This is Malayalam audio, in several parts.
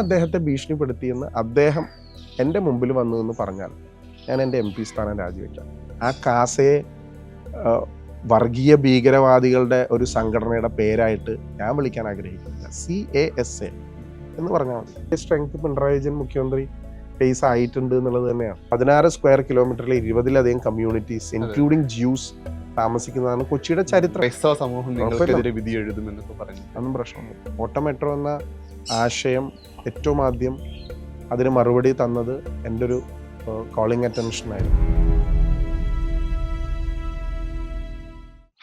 അദ്ദേഹത്തെ ഭീഷണിപ്പെടുത്തിയെന്ന് അദ്ദേഹം എൻ്റെ മുമ്പിൽ വന്നു എന്ന് പറഞ്ഞാൽ ഞാൻ എൻ്റെ MP സ്ഥാനം രാജിവെക്കാം. ആ കാസയെ വർഗീയ ഭീകരവാദികളുടെ ഒരു സംഘടനയുടെ പേരായിട്ട് ഞാൻ വിളിക്കാൻ ആഗ്രഹിക്കുന്നില്ല. CASA എന്ന് പറഞ്ഞാൽ മതി. സ്ട്രെങ്ത് പിണറായി വിജയൻ മുഖ്യമന്ത്രി ഫേസ് ആയിട്ടുണ്ട് എന്നുള്ളത് തന്നെയാണ്. 16 സ്ക്വയർ കിലോമീറ്ററിൽ 20-ലധികം കമ്മ്യൂണിറ്റീസ് ഇൻക്ലൂഡിംഗ് ജ്യൂസ് താമസിക്കുന്നതാണ് കൊച്ചിയുടെ ചരിത്രം. അതൊന്നും പ്രശ്നമില്ല. ഓട്ടോ മെട്രോ എന്ന ആശയം ഏറ്റവും ആദ്യം അതിന് മറുപടി തന്നത് എൻ്റെ ഒരു കോളിംഗ് അറ്റൻഷൻ ആയിരുന്നു.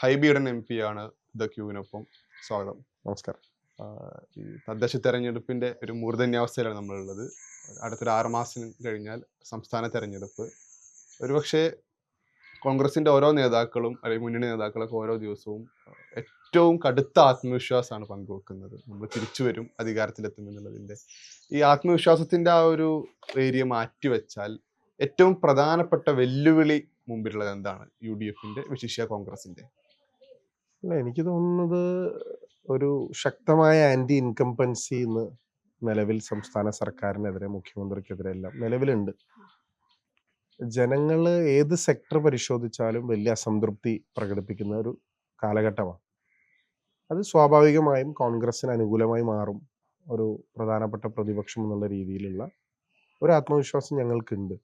ഹൈബിയുടെ MP ആണ് ദ ക്യൂവിനൊപ്പം. സ്വാഗതം. നമസ്കാരം. ഈ തദ്ദേശ തെരഞ്ഞെടുപ്പിന്റെ ഒരു മൂർധന്യാവസ്ഥയിലാണ് നമ്മളുള്ളത്. അടുത്തൊരു 6 മാസം കഴിഞ്ഞാൽ സംസ്ഥാന തെരഞ്ഞെടുപ്പ്. ഒരുപക്ഷെ കോൺഗ്രസിന്റെ ഓരോ നേതാക്കളും അല്ലെങ്കിൽ മുന്നണി നേതാക്കളൊക്കെ ഓരോ ദിവസവും ഏറ്റവും കടുത്ത ആത്മവിശ്വാസമാണ് പങ്കുവെക്കുന്നത്. നമ്മൾ തിരിച്ചു വരും, അധികാരത്തിലെത്തും എന്നുള്ളതിന്റെ. ഈ ആത്മവിശ്വാസത്തിന്റെ ആ ഒരു ഏരിയ മാറ്റിവെച്ചാൽ ഏറ്റവും പ്രധാനപ്പെട്ട വെല്ലുവിളി മുമ്പിലുള്ളത് എന്താണ്? UDFന്റെ വിശിഷ്യ കോൺഗ്രസിന്റെ? അല്ല, എനിക്ക് തോന്നുന്നത് ഒരു ശക്തമായ ആന്റി ഇൻകംപൻസി ഇന്ന് നിലവിൽ സംസ്ഥാന സർക്കാരിനെതിരെ, മുഖ്യമന്ത്രിക്കെതിരെ എല്ലാം നിലവിലുണ്ട്. ജനങ്ങൾ ഏത് സെക്ടർ പരിശോധിച്ചാലും വലിയ അസംതൃപ്തി പ്രകടിപ്പിക്കുന്ന ഒരു കാലഘട്ടമാണ്. അത് സ്വാഭാവികമായും കോൺഗ്രസിന് അനുകൂലമായി മാറും. ഒരു പ്രധാനപ്പെട്ട പ്രതിപക്ഷം എന്നുള്ള രീതിയിലുള്ള ഒരു ആത്മവിശ്വാസം ഞങ്ങൾക്കുണ്ട്.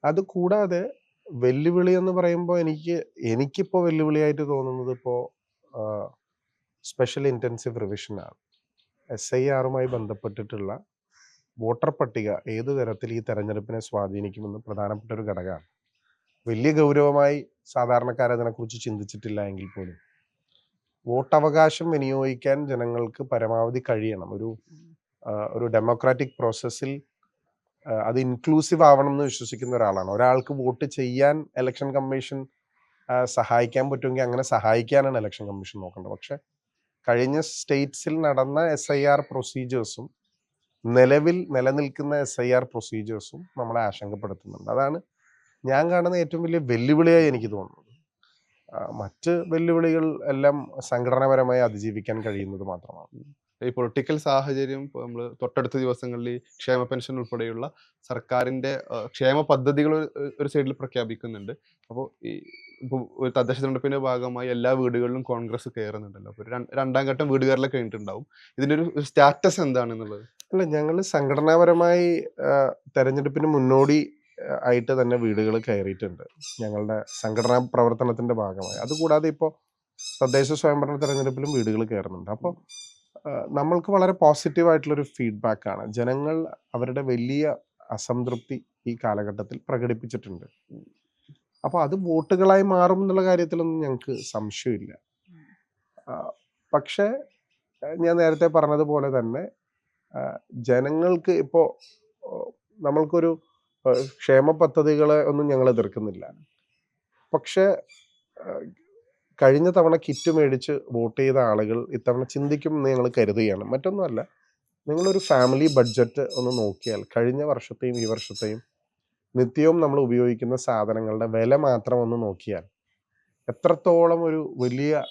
അതുകൂടാതെ വെല്ലുവിളി എന്ന് പറയുമ്പോൾ എനിക്കിപ്പോൾ വെല്ലുവിളിയായിട്ട് തോന്നുന്നത് ഇപ്പോൾ സ്പെഷ്യൽ ഇൻറ്റൻസീവ് റിവിഷനാണ്. SIRമായി ബന്ധപ്പെട്ടിട്ടുള്ള വോട്ടർ പട്ടിക ഏത് തരത്തിൽ ഈ തെരഞ്ഞെടുപ്പിനെ സ്വാധീനിക്കുമെന്ന് പ്രധാനപ്പെട്ട ഒരു ഘടകമാണ്. വലിയ ഗൗരവമായി സാധാരണക്കാർ അതിനെക്കുറിച്ച് ചിന്തിച്ചിട്ടില്ല എങ്കിൽ പോലും വോട്ടവകാശം വിനിയോഗിക്കാൻ ജനങ്ങൾക്ക് പരമാവധി കഴിയണം. ഒരു ഡെമോക്രാറ്റിക് പ്രോസസ്സിൽ അത് ഇൻക്ലൂസീവ് ആവണം എന്ന് വിശ്വസിക്കുന്ന ഒരാളാണ്. ഒരാൾക്ക് വോട്ട് ചെയ്യാൻ ഇലക്ഷൻ കമ്മീഷൻ സഹായിക്കാൻ പറ്റുമെങ്കിൽ അങ്ങനെ സഹായിക്കാനാണ് ഇലക്ഷൻ കമ്മീഷൻ നോക്കേണ്ടത്. പക്ഷെ കഴിഞ്ഞ സ്റ്റേറ്റ്സിൽ നടന്ന SIR പ്രൊസീജിയേഴ്സും നിലവിൽ നിലനിൽക്കുന്ന SIR പ്രൊസീജിയേഴ്സും നമ്മളെ ആശങ്കപ്പെടുത്തുന്നുണ്ട്. അതാണ് ഞാൻ കാണുന്ന ഏറ്റവും വലിയ വെല്ലുവിളിയായി എനിക്ക് തോന്നുന്നത്. മറ്റ് വെല്ലുവിളികൾ എല്ലാം സംഘടനാപരമായി അതിജീവിക്കാൻ കഴിയുന്നത് മാത്രമാണ്. ഈ പൊളിറ്റിക്കൽ സാഹചര്യം നമ്മൾ തൊട്ടടുത്ത ദിവസങ്ങളിൽ ക്ഷേമ പെൻഷൻ ഉൾപ്പെടെയുള്ള സർക്കാരിന്റെ ക്ഷേമ പദ്ധതികൾ ഒരു സൈഡിൽ പ്രഖ്യാപിക്കുന്നുണ്ട്. അപ്പോൾ ഒരു തദ്ദേശ തെരഞ്ഞെടുപ്പിന്റെ ഭാഗമായി എല്ലാ വീടുകളിലും കോൺഗ്രസ് കയറുന്നുണ്ടല്ലോ. അപ്പോൾ രണ്ടാം ഘട്ടം വീടുകളിലൊക്കെ കഴിഞ്ഞിട്ടുണ്ടാവും. ഇതിന്റെ ഒരു സ്റ്റാറ്റസ് എന്താണെന്നുള്ളത്? അല്ല, ഞങ്ങൾ സംഘടനാപരമായി തെരഞ്ഞെടുപ്പിന് മുന്നോടി ആയിട്ട് തന്നെ വീടുകൾ കയറിയിട്ടുണ്ട് ഞങ്ങളുടെ സംഘടനാ പ്രവർത്തനത്തിന്റെ ഭാഗമായി. അതുകൂടാതെ ഇപ്പോൾ തദ്ദേശ സ്വയംഭരണ തെരഞ്ഞെടുപ്പിലും വീടുകൾ കയറുന്നുണ്ട്. അപ്പോൾ നമ്മൾക്ക് വളരെ പോസിറ്റീവായിട്ടുള്ളൊരു ഫീഡ്ബാക്കാണ്. ജനങ്ങൾ അവരുടെ വലിയ അസംതൃപ്തി ഈ കാലഘട്ടത്തിൽ പ്രകടിപ്പിച്ചിട്ടുണ്ട്. അപ്പോൾ അത് വോട്ടുകളായി മാറും എന്നുള്ള കാര്യത്തിലൊന്നും ഞങ്ങൾക്ക് സംശയമില്ല. പക്ഷേ ഞാൻ നേരത്തെ പറഞ്ഞതുപോലെ തന്നെ ജനങ്ങൾക്ക് ഇപ്പോൾ നമ്മൾക്കൊരു ക്ഷേമ പദ്ധതികളെ ഒന്നും ഞങ്ങൾ എതിർക്കുന്നില്ല. പക്ഷേ കഴിഞ്ഞ തവണ കിറ്റ് മേടിച്ച് വോട്ട് ചെയ്ത ആളുകൾ ഇത്തവണ ചിന്തിക്കും എന്ന് ഞങ്ങൾ കരുതുകയാണ്. മറ്റൊന്നുമല്ല, നിങ്ങളൊരു ഫാമിലി ബഡ്ജറ്റ് ഒന്ന് നോക്കിയാൽ കഴിഞ്ഞ വർഷത്തെയും ഈ വർഷത്തെയും നിത്യവും നമ്മൾ ഉപയോഗിക്കുന്ന സാധനങ്ങളുടെ വില മാത്രം ഒന്ന് നോക്കിയാൽ എത്രത്തോളം ഒരു വലിയ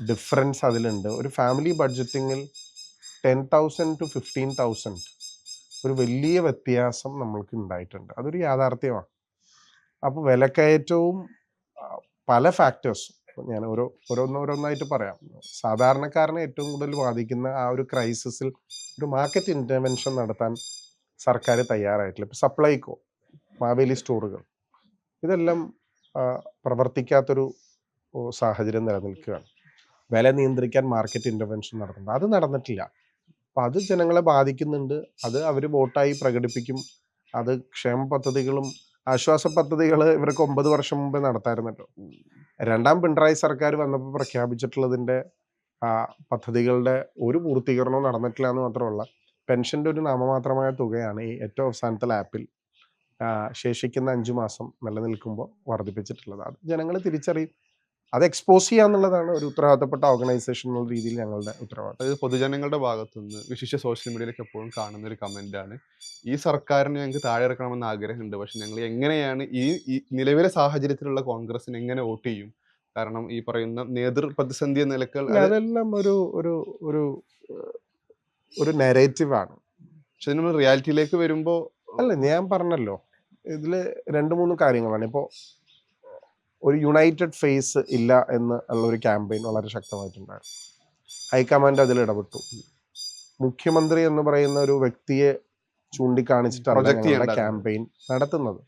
ഡിഫറൻസ് അതിലുണ്ട്. ഒരു ഫാമിലി ബഡ്ജറ്റിങ്ങിൽ 10,000 to 15,000 ഒരു വലിയ വ്യത്യാസം നമ്മൾക്ക് ഉണ്ടായിട്ടുണ്ട്. അതൊരു യാഥാർത്ഥ്യമാണ്. അപ്പോൾ വിലക്കയറ്റവും പല ഫാക്ടേഴ്സും ഞാൻ ഓരോന്നായിട്ട് പറയാം. സാധാരണക്കാരനെ ഏറ്റവും കൂടുതൽ ബാധിക്കുന്ന ആ ഒരു ക്രൈസിസിൽ ഒരു മാർക്കറ്റ് ഇൻ്റർവെൻഷൻ നടത്താൻ സർക്കാർ തയ്യാറായിട്ടില്ല. ഇപ്പോൾ സപ്ലൈകോ, മാവേലി സ്റ്റോറുകൾ, ഇതെല്ലാം പ്രവർത്തിക്കാത്തൊരു സാഹചര്യം നിലനിൽക്കുകയാണ്. വില നിയന്ത്രിക്കാൻ മാർക്കറ്റ് ഇൻ്റർവെൻഷൻ നടത്തുന്നുണ്ട്, അത് നടന്നിട്ടില്ല. അപ്പം അത് ജനങ്ങളെ ബാധിക്കുന്നുണ്ട്. അത് അവർ വോട്ടായി പ്രകടിപ്പിക്കും. അത് ക്ഷേമ പദ്ധതികളും ആശ്വാസ പദ്ധതികൾ ഇവർക്ക് 9 വർഷം മുമ്പേ നടത്താറുണ്ടല്ലോ. രണ്ടാം പിണറായി സർക്കാർ വന്നപ്പോൾ പ്രഖ്യാപിച്ചിട്ടുള്ളതിൻ്റെ പദ്ധതികളുടെ ഒരു പൂർത്തീകരണവും നടന്നിട്ടില്ല എന്ന് മാത്രമല്ല, പെൻഷൻ്റെ ഒരു നാമമാത്രമായ തുകയാണ് ഈ ഏറ്റവും അവസാനത്തെ ആപ്പിൽ ശേഷിക്കുന്ന 5 മാസം നിലനിൽക്കുമ്പോൾ വർദ്ധിപ്പിച്ചിട്ടുള്ളത്. അത് ജനങ്ങൾ തിരിച്ചറിയും. അത് എക്സ്പോസ് ചെയ്യാന്നുള്ളതാണ് ഒരു ഉത്തരവാദിത്തപ്പെട്ട ഓർഗനൈസേഷൻ എന്നുള്ള രീതിയിൽ ഞങ്ങളുടെ ഉത്തരവാദിത്തം. അതായത് പൊതുജനങ്ങളുടെ ഭാഗത്തുനിന്ന് വിശിഷ്ട സോഷ്യൽ മീഡിയയിലൊക്കെ എപ്പോഴും കാണുന്ന ഒരു കമന്റാണ്, ഈ സർക്കാരിനെ ഞങ്ങൾക്ക് താഴെ ഇറക്കണമെന്ന് ആഗ്രഹമുണ്ട്, പക്ഷെ ഞങ്ങൾ എങ്ങനെയാണ് ഈ നിലവിലെ സാഹചര്യത്തിലുള്ള കോൺഗ്രസിന് എങ്ങനെ വോട്ട് ചെയ്യും? കാരണം ഈ പറയുന്ന നേതൃ പ്രതിസന്ധി നിലകൾ അതെല്ലാം ഒരു ഒരു നെറേറ്റീവാണ്. പക്ഷെ നമ്മൾ റിയാലിറ്റിയിലേക്ക് വരുമ്പോൾ അല്ല, ഞാൻ പറഞ്ഞല്ലോ, ഇതിൽ 2-3 കാര്യങ്ങളാണ്. ഇപ്പോൾ ഒരു യുണൈറ്റഡ് ഫേസ് ഇല്ല എന്ന് ഉള്ള ഒരു ക്യാമ്പയിൻ വളരെ ശക്തമായിട്ടുണ്ടായിരുന്നു. ഹൈക്കമാൻഡ് അതിൽ ഇടപെട്ടു. മുഖ്യമന്ത്രി എന്ന് പറയുന്ന ഒരു വ്യക്തിയെ ചൂണ്ടിക്കാണിച്ചിട്ടല്ല പ്രൊജക്ട് ഞങ്ങളുടെ ചെയ്യേണ്ട ക്യാമ്പയിൻ നടത്തുന്നത്.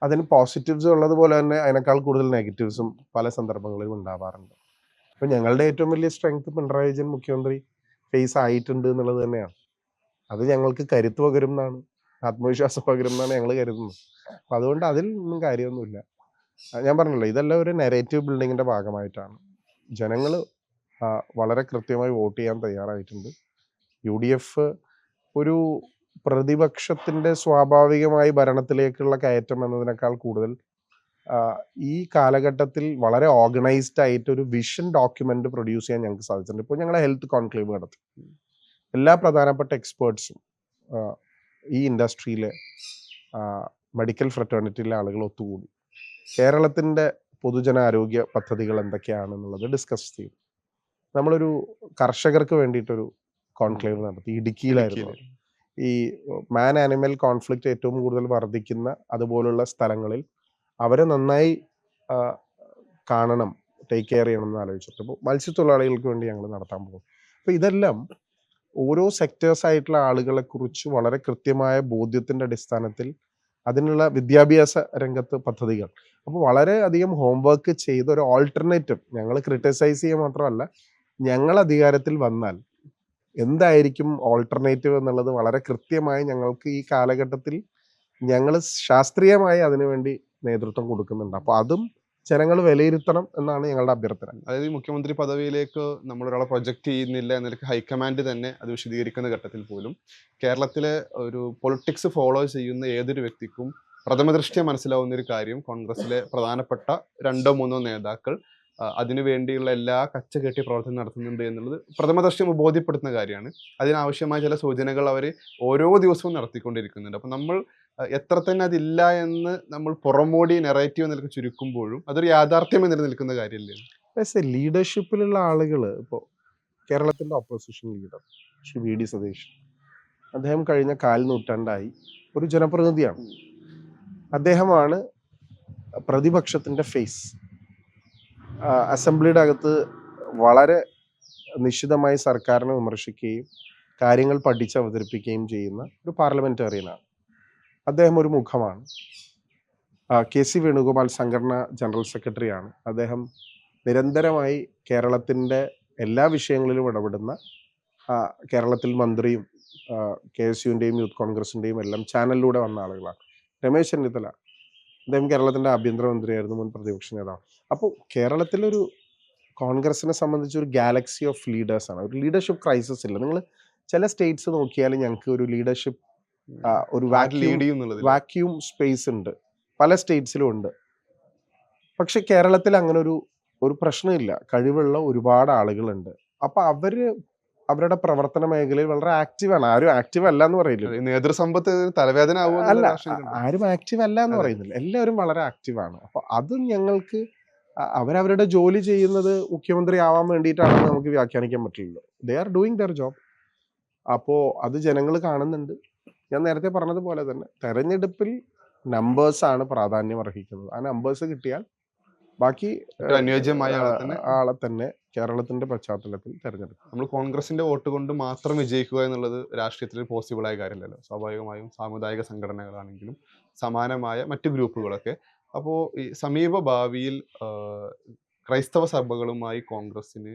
അതിന് പോസിറ്റീവ്സ് ഉള്ളതുപോലെ തന്നെ അതിനേക്കാൾ കൂടുതൽ നെഗറ്റീവ്സും പല സന്ദർഭങ്ങളിലും ഉണ്ടാവാറുണ്ട്. അപ്പോൾ ഞങ്ങളുടെ ഏറ്റവും വലിയ സ്ട്രെങ്ത് പിണറായി വിജയൻ മുഖ്യമന്ത്രി ഫേസ് ആയിട്ടുണ്ട് എന്നുള്ളത് തന്നെയാണ്. അത് ഞങ്ങൾക്ക് കരുത്ത് പകരും എന്നാണ്, ആത്മവിശ്വാസം പകരും എന്നാണ് ഞങ്ങൾ കരുതുന്നത്. അപ്പം അതുകൊണ്ട് അതിൽ ഒന്നും കാര്യമൊന്നുമില്ല. ഞാൻ പറഞ്ഞല്ലോ, ഇതെല്ലാം ഒരു നെറേറ്റീവ് ബിൽഡിങ്ങിൻ്റെ ഭാഗമായിട്ടാണ്. ജനങ്ങൾ വളരെ കൃത്യമായി വോട്ട് ചെയ്യാൻ തയ്യാറായിട്ടുണ്ട്. UDF ഒരു പ്രതിപക്ഷത്തിൻ്റെ സ്വാഭാവികമായി ഭരണത്തിലേക്കുള്ള കയറ്റം എന്നതിനേക്കാൾ കൂടുതൽ ഈ കാലഘട്ടത്തിൽ വളരെ ഓർഗനൈസ്ഡ് ആയിട്ട് ഒരു വിഷൻ ഡോക്യുമെന്റ് പ്രൊഡ്യൂസ് ചെയ്യാൻ ഞങ്ങൾക്ക് സാധിച്ചിട്ടുണ്ട്. ഇപ്പോൾ ഞങ്ങളെ ഹെൽത്ത് കോൺക്ലേവ് നടത്തി. എല്ലാ പ്രധാനപ്പെട്ട എക്സ്പേർട്സും ഈ ഇൻഡസ്ട്രിയിലെ മെഡിക്കൽ ഫ്രറ്റേണിറ്റിയിലെ ആളുകൾ ഒത്തുകൂടി കേരളത്തിൻ്റെ പൊതുജനാരോഗ്യ പദ്ധതികൾ എന്തൊക്കെയാണെന്നുള്ളത് ഡിസ്കസ് ചെയ്തു. നമ്മളൊരു കർഷകർക്ക് വേണ്ടിയിട്ടൊരു കോൺക്ലേവ് നടത്തി. ഇടുക്കിയിലായിരുന്നു. ഈ മാൻ ആനിമൽ കോൺഫ്ലിക്റ്റ് ഏറ്റവും കൂടുതൽ വർദ്ധിക്കുന്ന അതുപോലുള്ള സ്ഥലങ്ങളിൽ അവരെ നന്നായി കാണണം, ടേക്ക് കെയർ ചെയ്യണം എന്ന് ആലോചിച്ചിട്ട് ഇപ്പോൾ മത്സ്യത്തൊഴിലാളികൾക്ക് വേണ്ടി ഞങ്ങൾ നടത്താൻ പോകും. അപ്പോൾ ഇതെല്ലാം ഓരോ സെക്ടേഴ്സ് ആയിട്ടുള്ള ആളുകളെ കുറിച്ച് വളരെ കൃത്യമായ ബോധ്യത്തിൻ്റെ അടിസ്ഥാനത്തിൽ അതിനുള്ള വിദ്യാഭ്യാസ രംഗത്ത് പദ്ധതികൾ. അപ്പോൾ വളരെ അധികം ഹോംവർക്ക് ചെയ്ത ഒരു ഓൾട്ടർനേറ്റീവ് ഞങ്ങൾ ക്രിട്ടിസൈസ് ചെയ്യുക മാത്രമല്ല, ഞങ്ങൾ അധികാരത്തിൽ വന്നാൽ എന്തായിരിക്കും ഓൾട്ടർനേറ്റീവ് എന്നുള്ളത് വളരെ കൃത്യമായി ഞങ്ങൾക്ക് ഈ കാലഘട്ടത്തിൽ ഞങ്ങൾ ശാസ്ത്രീയമായി അതിനുവേണ്ടി നേതൃത്വം കൊടുക്കുന്നുണ്ട്. അപ്പോൾ അതും ജനങ്ങൾ വിലയിരുത്തണം എന്നാണ് ഞങ്ങളുടെ അഭ്യർത്ഥന. അതായത് ഈ മുഖ്യമന്ത്രി പദവിയിലേക്ക് നമ്മളൊരാളെ പ്രൊജക്റ്റ് ചെയ്യുന്നില്ല എന്നൊക്കെ ഹൈക്കമാൻഡ് തന്നെ അത് വിശദീകരിക്കുന്ന ഘട്ടത്തിൽ പോലും കേരളത്തിലെ ഒരു പൊളിറ്റിക്സ് ഫോളോ ചെയ്യുന്ന ഏതൊരു വ്യക്തിക്കും പ്രഥമദൃഷ്ട്യാ മനസ്സിലാവുന്ന ഒരു കാര്യം, കോൺഗ്രസിലെ പ്രധാനപ്പെട്ട 2-3 നേതാക്കൾ അതിനു വേണ്ടിയുള്ള എല്ലാ കച്ചകെട്ടി പ്രവർത്തനം നടത്തുന്നുണ്ട് എന്നുള്ളത് പ്രഥമദൃഷ്ട്യാ ബോധ്യപ്പെടുത്തുന്ന കാര്യമാണ്. അതിനാവശ്യമായ ചില സൂചനകൾ അവർ ഓരോ ദിവസവും നടത്തിക്കൊണ്ടിരിക്കുന്നുണ്ട്. അപ്പം നമ്മൾ എത്ര തന്നെ അതില്ല എന്ന് നമ്മൾ പുറമോടി നെറേറ്റീവ് നിലക്ക് ചുരുക്കുമ്പോഴും അതൊരു യാഥാർത്ഥ്യം നിലനിൽക്കുന്ന കാര്യമല്ലേ? ലീഡർഷിപ്പിലുള്ള ആളുകൾ, ഇപ്പോൾ കേരളത്തിൻ്റെ opposition leader Shri VD Satheesh, അദ്ദേഹം കഴിഞ്ഞ 4 നൂറ്റാണ്ടായി ഒരു ജനപ്രതിനിധിയാണ്. അദ്ദേഹമാണ് പ്രതിപക്ഷത്തിൻ്റെ ഫേസ്. അസംബ്ലിയുടെ അകത്ത് വളരെ നിശിതമായി സർക്കാരിനെ വിമർശിക്കുകയും കാര്യങ്ങൾ പഠിച്ച് അവതരിപ്പിക്കുകയും ചെയ്യുന്ന ഒരു പാർലമെന്റേറിയനാണ്. അദ്ദേഹം ഒരു മുഖമാണ്. KC വേണുഗോപാൽ സംഘടന ജനറൽ സെക്രട്ടറിയാണ്. അദ്ദേഹം നിരന്തരമായി കേരളത്തിൻ്റെ എല്ലാ വിഷയങ്ങളിലും ഇടപെടുന്ന, കേരളത്തിൽ മന്ത്രിയും KSUവിൻ്റെയും യൂത്ത് കോൺഗ്രസിൻ്റെയും എല്ലാം ചാനലിലൂടെ വന്ന ആളുകളാണ്. രമേശ് ചെന്നിത്തല, അദ്ദേഹം കേരളത്തിൻ്റെ ആഭ്യന്തരമന്ത്രിയായിരുന്നു, മുൻ പ്രതിപക്ഷ നേതാവ്. അപ്പോൾ കേരളത്തിലൊരു കോൺഗ്രസിനെ സംബന്ധിച്ച് ഒരു ഗാലക്സി ഓഫ് ലീഡേഴ്സാണ്. ഒരു ലീഡർഷിപ്പ് ക്രൈസിസ് ഇല്ല. നിങ്ങൾ ചില സ്റ്റേറ്റ്സ് നോക്കിയാൽ ഞങ്ങൾക്ക് ഒരു ലീഡർഷിപ്പ് ഒരു വാക്യൂം സ്പേസ് ഉണ്ട്, പല സ്റ്റേറ്റ്സിലും ഉണ്ട്. പക്ഷെ കേരളത്തിൽ അങ്ങനെ ഒരു പ്രശ്നമില്ല. കഴിവുള്ള ഒരുപാട് ആളുകളുണ്ട്. അപ്പോൾ അവരുടെ പ്രവർത്തന മേഖലയിൽ വളരെ ആക്റ്റീവാണ്. ആരും ആക്റ്റീവ് അല്ല എന്ന് പറയില്ല. നേതൃസമ്പത്ത് തലവേദന അല്ല, ആരും ആക്റ്റീവ് അല്ല എന്ന് പറയുന്നില്ല. എല്ലാവരും വളരെ ആക്റ്റീവാണ്. അപ്പോൾ അതും ഞങ്ങൾക്ക് അവരവരുടെ ജോലി ചെയ്യുന്നത് മുഖ്യമന്ത്രി ആവാൻ വേണ്ടിയിട്ടാണെന്ന് നമുക്ക് വ്യാഖ്യാനിക്കാൻ പറ്റില്ലല്ലോ. They are doing there job. അപ്പോൾ അത് ജനങ്ങൾ കാണുന്നുണ്ട്. ഞാൻ നേരത്തെ പറഞ്ഞതുപോലെ തന്നെ തെരഞ്ഞെടുപ്പിൽ നമ്പേഴ്സാണ് പ്രാധാന്യം അർഹിക്കുന്നത്. ആ നമ്പേഴ്സ് കിട്ടിയാൽ ബാക്കി അനുയോജ്യമായ ആളെ തന്നെ കേരളത്തിന്റെ പശ്ചാത്തലത്തിൽ തെരഞ്ഞെടുക്കും. നമ്മൾ കോൺഗ്രസിന്റെ വോട്ട് കൊണ്ട് മാത്രം വിജയിക്കുക എന്നുള്ളത് രാഷ്ട്രീയത്തിൽ പോസിബിളായ കാര്യമല്ലല്ലോ. സ്വാഭാവികമായും സാമുദായിക സംഘടനകളാണെങ്കിലും സമാനമായ മറ്റു ഗ്രൂപ്പുകളൊക്കെ. അപ്പോൾ ഈ സമീപ ഭാവിയിൽ ക്രൈസ്തവ സഭകളുമായി കോൺഗ്രസിന്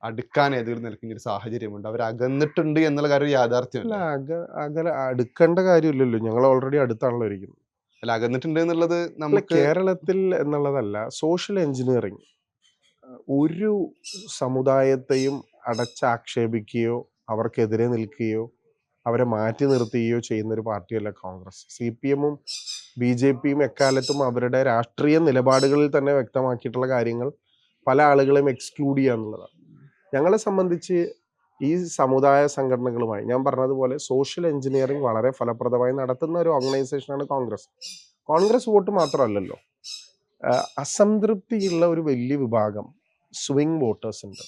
അടുക്കാൻ ഏതെങ്കിലും നിൽക്കുന്ന ഒരു സാഹചര്യമുണ്ട്? അവർ അകന്നിട്ടുണ്ട് എന്നുള്ള കാര്യം യാഥാർത്ഥ്യമല്ല. അടുക്കേണ്ട കാര്യമില്ലല്ലോ, ഞങ്ങൾ ഓൾറെഡി അടുത്താണല്ലോ ഇരിക്കുന്നത്. അല്ല, അകന്നിട്ടുണ്ട് എന്നുള്ളത് നമുക്ക് കേരളത്തിൽ എന്നുള്ളതല്ല. സോഷ്യൽ എഞ്ചിനീയറിങ് ഒരു സമുദായത്തെയും അടച്ചാക്ഷേപിക്കുകയോ അവർക്കെതിരെ നിൽക്കുകയോ അവരെ മാറ്റി നിർത്തുകയോ ചെയ്യുന്ന ഒരു പാർട്ടിയല്ല കോൺഗ്രസ്. CPM-ഉം BJP-യും എക്കാലത്തും അവരുടെ രാഷ്ട്രീയ നിലപാടുകളിൽ തന്നെ വ്യക്തമാക്കിയിട്ടുള്ള കാര്യങ്ങൾ പല ആളുകളെയും എക്സ്ക്ലൂഡ് ചെയ്യുക എന്നുള്ളതാണ്. ഞങ്ങളെ സംബന്ധിച്ച് ഈ സമുദായ സംഘടനകളുമായി ഞാൻ പറഞ്ഞതുപോലെ സോഷ്യൽ എഞ്ചിനീയറിംഗ് വളരെ ഫലപ്രദമായി നടത്തുന്ന ഒരു ഓർഗനൈസേഷനാണ് കോൺഗ്രസ്. കോൺഗ്രസ് വോട്ട് മാത്രമല്ലല്ലോ, അസംതൃപ്തിയുള്ള ഒരു വലിയ വിഭാഗം സ്വിംഗ് വോട്ടേഴ്സ് ഉണ്ട്.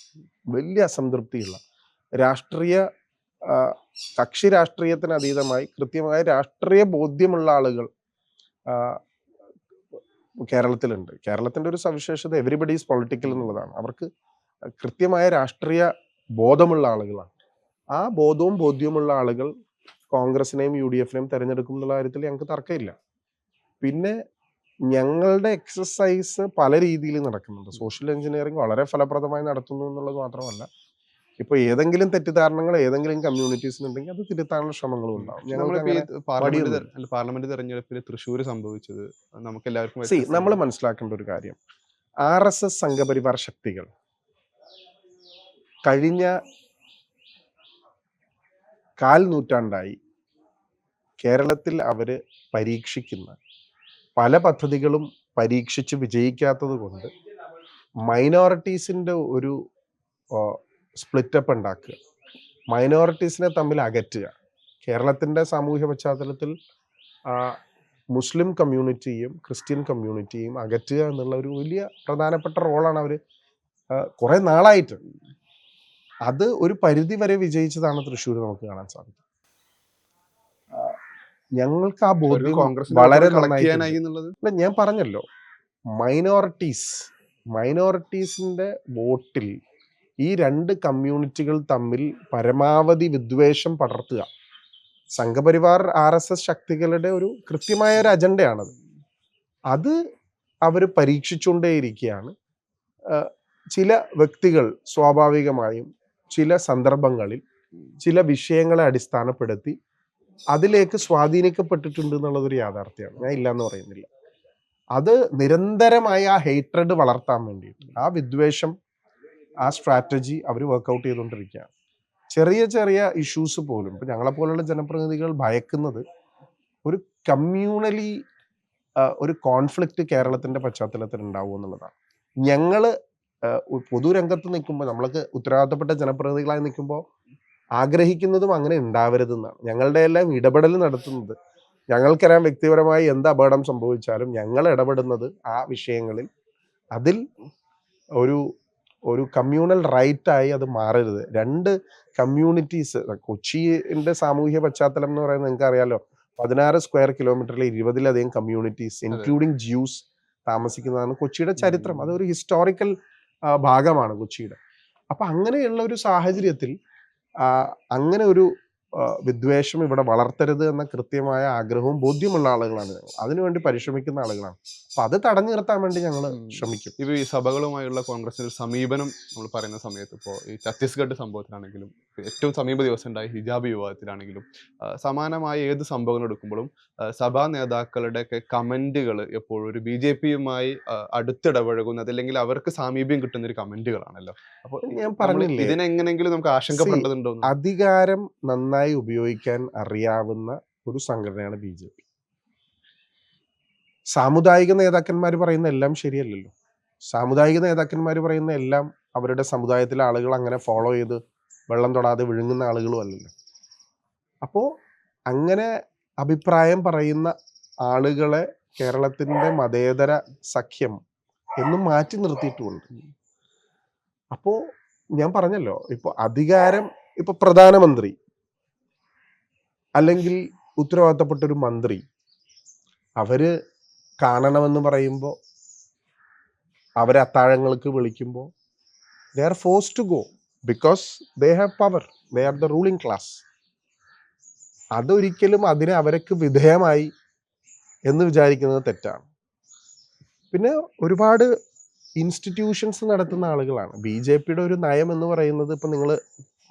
വലിയ അസംതൃപ്തിയുള്ള, രാഷ്ട്രീയ ആ, കക്ഷി രാഷ്ട്രീയത്തിന് അതീതമായി കൃത്യമായ രാഷ്ട്രീയ ബോധ്യമുള്ള ആളുകൾ ആ, കേരളത്തിലുണ്ട്. കേരളത്തിന്റെ ഒരു സവിശേഷത എവരിബഡി ഈസ് പൊളിറ്റിക്കൽ എന്നുള്ളതാണ്. അവർക്ക് കൃത്യമായ രാഷ്ട്രീയ ബോധമുള്ള ആളുകളാണ്. ആ ബോധവും ബോധ്യവുമുള്ള ആളുകൾ കോൺഗ്രസിനെയും UDF-നെയും തെരഞ്ഞെടുക്കും എന്നുള്ള കാര്യത്തിൽ ഞങ്ങൾക്ക് തർക്കമില്ല. പിന്നെ ഞങ്ങളുടെ എക്സസൈസ് പല രീതിയിൽ നടക്കുന്നുണ്ട്. സോഷ്യൽ എഞ്ചിനീയറിംഗ് വളരെ ഫലപ്രദമായി നടത്തുന്നു എന്നുള്ളത് മാത്രമല്ല, ഇപ്പൊ ഏതെങ്കിലും തെറ്റിദ്ധാരണകൾ ഏതെങ്കിലും കമ്മ്യൂണിറ്റീസിനുണ്ടെങ്കിൽ അത് തിരുത്താനുള്ള ശ്രമങ്ങളും ഉണ്ടാവും. ഞങ്ങൾക്ക് നമ്മളിപ്പോ ഈ അങ്ങനെ പാർലമെന്റ് മടിയൊന്നുമില്ല. പാർലമെന്റ് തെരഞ്ഞെടുപ്പിൽ തൃശ്ശൂർ സംഭവിച്ചത് നമുക്ക് എല്ലാവർക്കും നമ്മൾ വ്യത്യസ്തമാണ്. മനസ്സിലാക്കേണ്ട ഒരു കാര്യം, RSS സംഘപരിവാർ ശക്തികൾ കഴിഞ്ഞ 1/4 നൂറ്റാണ്ടായി കേരളത്തിൽ അവര് പരീക്ഷിക്കുന്ന പല പദ്ധതികളും പരീക്ഷിച്ച് വിജയിക്കാത്തത് കൊണ്ട് മൈനോറിറ്റീസിന്റെ ഒരു സ്പ്ലിറ്റപ്പ് ഉണ്ടാക്കുക, മൈനോറിറ്റീസിനെ തമ്മിൽ അകറ്റുക. കേരളത്തിന്റെ സാമൂഹ്യ പശ്ചാത്തലത്തിൽ മുസ്ലിം കമ്മ്യൂണിറ്റിയും ക്രിസ്ത്യൻ കമ്മ്യൂണിറ്റിയും അകറ്റുക എന്നുള്ള ഒരു വലിയ പ്രധാനപ്പെട്ട റോളാണ് അവർ കുറെ നാളായിട്ട്. അത് ഒരു പരിധി വരെ വിജയിച്ചതാണ് തൃശ്ശൂർ നമുക്ക് കാണാൻ സാധിക്കും. ഞങ്ങൾക്ക് ആ ബോധ്യം വളരെ നന്നായി. ഞാൻ പറഞ്ഞല്ലോ, മൈനോറിറ്റീസിന്റെ വോട്ടിൽ ഈ രണ്ട് കമ്മ്യൂണിറ്റികൾ തമ്മിൽ പരമാവധി വിദ്വേഷം പടർത്തുക സംഘപരിവാർ RSS ശക്തികളുടെ ഒരു കൃത്യമായ ഒരു അജണ്ടയാണത്. അത് അവർ പരീക്ഷിച്ചുകൊണ്ടേയിരിക്കുകയാണ്. ചില വ്യക്തികൾ സ്വാഭാവികമായും ചില സന്ദർഭങ്ങളിൽ ചില വിഷയങ്ങളെ അടിസ്ഥാനപ്പെടുത്തി അതിലേക്ക് സ്വാധീനിക്കപ്പെട്ടിട്ടുണ്ട് എന്നുള്ളതൊരു യാഥാർത്ഥ്യമാണ്. ഞാൻ ഇല്ലയെന്ന് പറയുന്നില്ല. അത് നിരന്തരമായി ആ ഹേറ്റ്രഡ് വളർത്താൻ വേണ്ടിയിട്ട് ആ വിദ്വേഷം, ആ സ്ട്രാറ്റജി അവർ വർക്കൗട്ട് ചെയ്തുകൊണ്ടിരിക്കുകയാണ്. ചെറിയ ചെറിയ ഇഷ്യൂസ് പോലും ഇപ്പം ഞങ്ങളെപ്പോലുള്ള ജനപ്രതിനിധികൾ ഭയക്കുന്നത് ഒരു കമ്മ്യൂണലി ഒരു കോൺഫ്ലിക്റ്റ് കേരളത്തിന്റെ പശ്ചാത്തലത്തിൽ ഉണ്ടാവും എന്നുള്ളതാണ്. ഞങ്ങൾ പൊതുരംഗത്ത് നിൽക്കുമ്പോൾ, നമ്മൾക്ക് ഉത്തരവാദിത്തപ്പെട്ട ജനപ്രതിനിധികളായി നിൽക്കുമ്പോൾ ആഗ്രഹിക്കുന്നതും അങ്ങനെ ഉണ്ടാവരുതെന്നാണ്. ഞങ്ങളുടെ എല്ലാം ഇടപെടൽ നടത്തുന്നത്, ഞങ്ങൾക്കറിയാം വ്യക്തിപരമായി എന്ത് അപകടം സംഭവിച്ചാലും ഞങ്ങൾ ഇടപെടുന്നത് ആ വിഷയങ്ങളിൽ അതിൽ ഒരു കമ്മ്യൂണൽ റൈറ്റായി അത് മാറരുത്. രണ്ട് കമ്മ്യൂണിറ്റീസ്, കൊച്ചിയുടെ സാമൂഹ്യ പശ്ചാത്തലം എന്ന് പറയുന്നത് നിങ്ങൾക്ക് അറിയാലോ, 16 സ്ക്വയർ കിലോമീറ്ററിൽ 20-ലധികം കമ്മ്യൂണിറ്റീസ് ഇൻക്ലൂഡിങ് ജ്യൂസ് താമസിക്കുന്നതാണ് കൊച്ചിയുടെ ചരിത്രം. അതൊരു ഹിസ്റ്റോറിക്കൽ ഭാഗമാണ് കൊച്ചിയുടെ. അപ്പൊ അങ്ങനെയുള്ള ഒരു സാഹചര്യത്തിൽ അങ്ങനെ ഒരു വിദ്വേഷം ഇവിടെ വളർത്തരുത് എന്ന കൃത്യമായ ആഗ്രഹവും ബോധ്യമുള്ള ആളുകളാണ് ഞങ്ങൾ. അതിനുവേണ്ടി പരിശ്രമിക്കുന്ന ആളുകളാണ്. അപ്പൊ അത് തടഞ്ഞു നിർത്താൻ വേണ്ടി ഞങ്ങൾ ശ്രമിക്കും. ഇപ്പൊ ഈ സഭകളുമായുള്ള കോൺഗ്രസിന്റെ സമീപനം നമ്മൾ പറയുന്ന സമയത്ത്, ഇപ്പോൾ ഈ ഛത്തീസ്ഗഡ് സംഭവത്തിലാണെങ്കിലും ഏറ്റവും സമീപ ദിവസം ഉണ്ടായ ഹിജാബ് വിവാദത്തിലാണെങ്കിലും സമാനമായ ഏത് സംഭവങ്ങൾ എടുക്കുമ്പോഴും സഭാ നേതാക്കളുടെ ഒക്കെ കമന്റുകൾ എപ്പോഴും ഒരു BJP-യുമായി അടുത്തിടപഴകുന്നത് അല്ലെങ്കിൽ അവർക്ക് സാമീപ്യം കിട്ടുന്ന ഒരു കമന്റുകളാണല്ലോ. അപ്പോൾ ഞാൻ പറഞ്ഞില്ലേ, ഇതിനെങ്ങനെങ്കിലും നമുക്ക് ആശങ്കപ്പെടേണ്ടതുണ്ടോ? അധികാരം നന്നായി ഉപയോഗിക്കാൻ അറിയാവുന്ന ഒരു സംഘടനയാണ് BJP. സാമുദായിക നേതാക്കന്മാർ പറയുന്ന എല്ലാം ശരിയല്ലല്ലോ. സാമുദായിക നേതാക്കന്മാർ പറയുന്ന എല്ലാം അവരുടെ സമുദായത്തിലെ ആളുകൾ അങ്ങനെ ഫോളോ ചെയ്ത് വെള്ളം തൊടാതെ വിഴുങ്ങുന്ന ആളുകളും അല്ലല്ലോ. അപ്പോൾ അങ്ങനെ അഭിപ്രായം പറയുന്ന ആളുകളെ കേരളത്തിന്റെ മതേതര സഖ്യം എന്നും മാറ്റി നിർത്തിയിട്ടുമുണ്ട്. അപ്പോൾ ഞാൻ പറഞ്ഞല്ലോ, ഇപ്പൊ അധികാരം, ഇപ്പൊ പ്രധാനമന്ത്രി അല്ലെങ്കിൽ ഉത്തരവാദിത്തപ്പെട്ട ഒരു മന്ത്രി അവര് കാണണമെന്ന് പറയുമ്പോൾ, അവരെ അത്താഴങ്ങൾക്ക് വിളിക്കുമ്പോൾ they are forced to go because they have power, they are the ruling class. അതൊരിക്കലും അതിനെ അവർക്ക് വിധേയമായി എന്ന് വിചാരിക്കുന്നത് തെറ്റാണ്. പിന്നെ ഒരുപാട് ഇൻസ്റ്റിറ്റ്യൂഷൻസ് നടത്തുന്ന ആളുകളാണ്. BJP-യുടെ ഒരു നയം എന്ന് പറയുന്നത് ഇപ്പം നിങ്ങൾ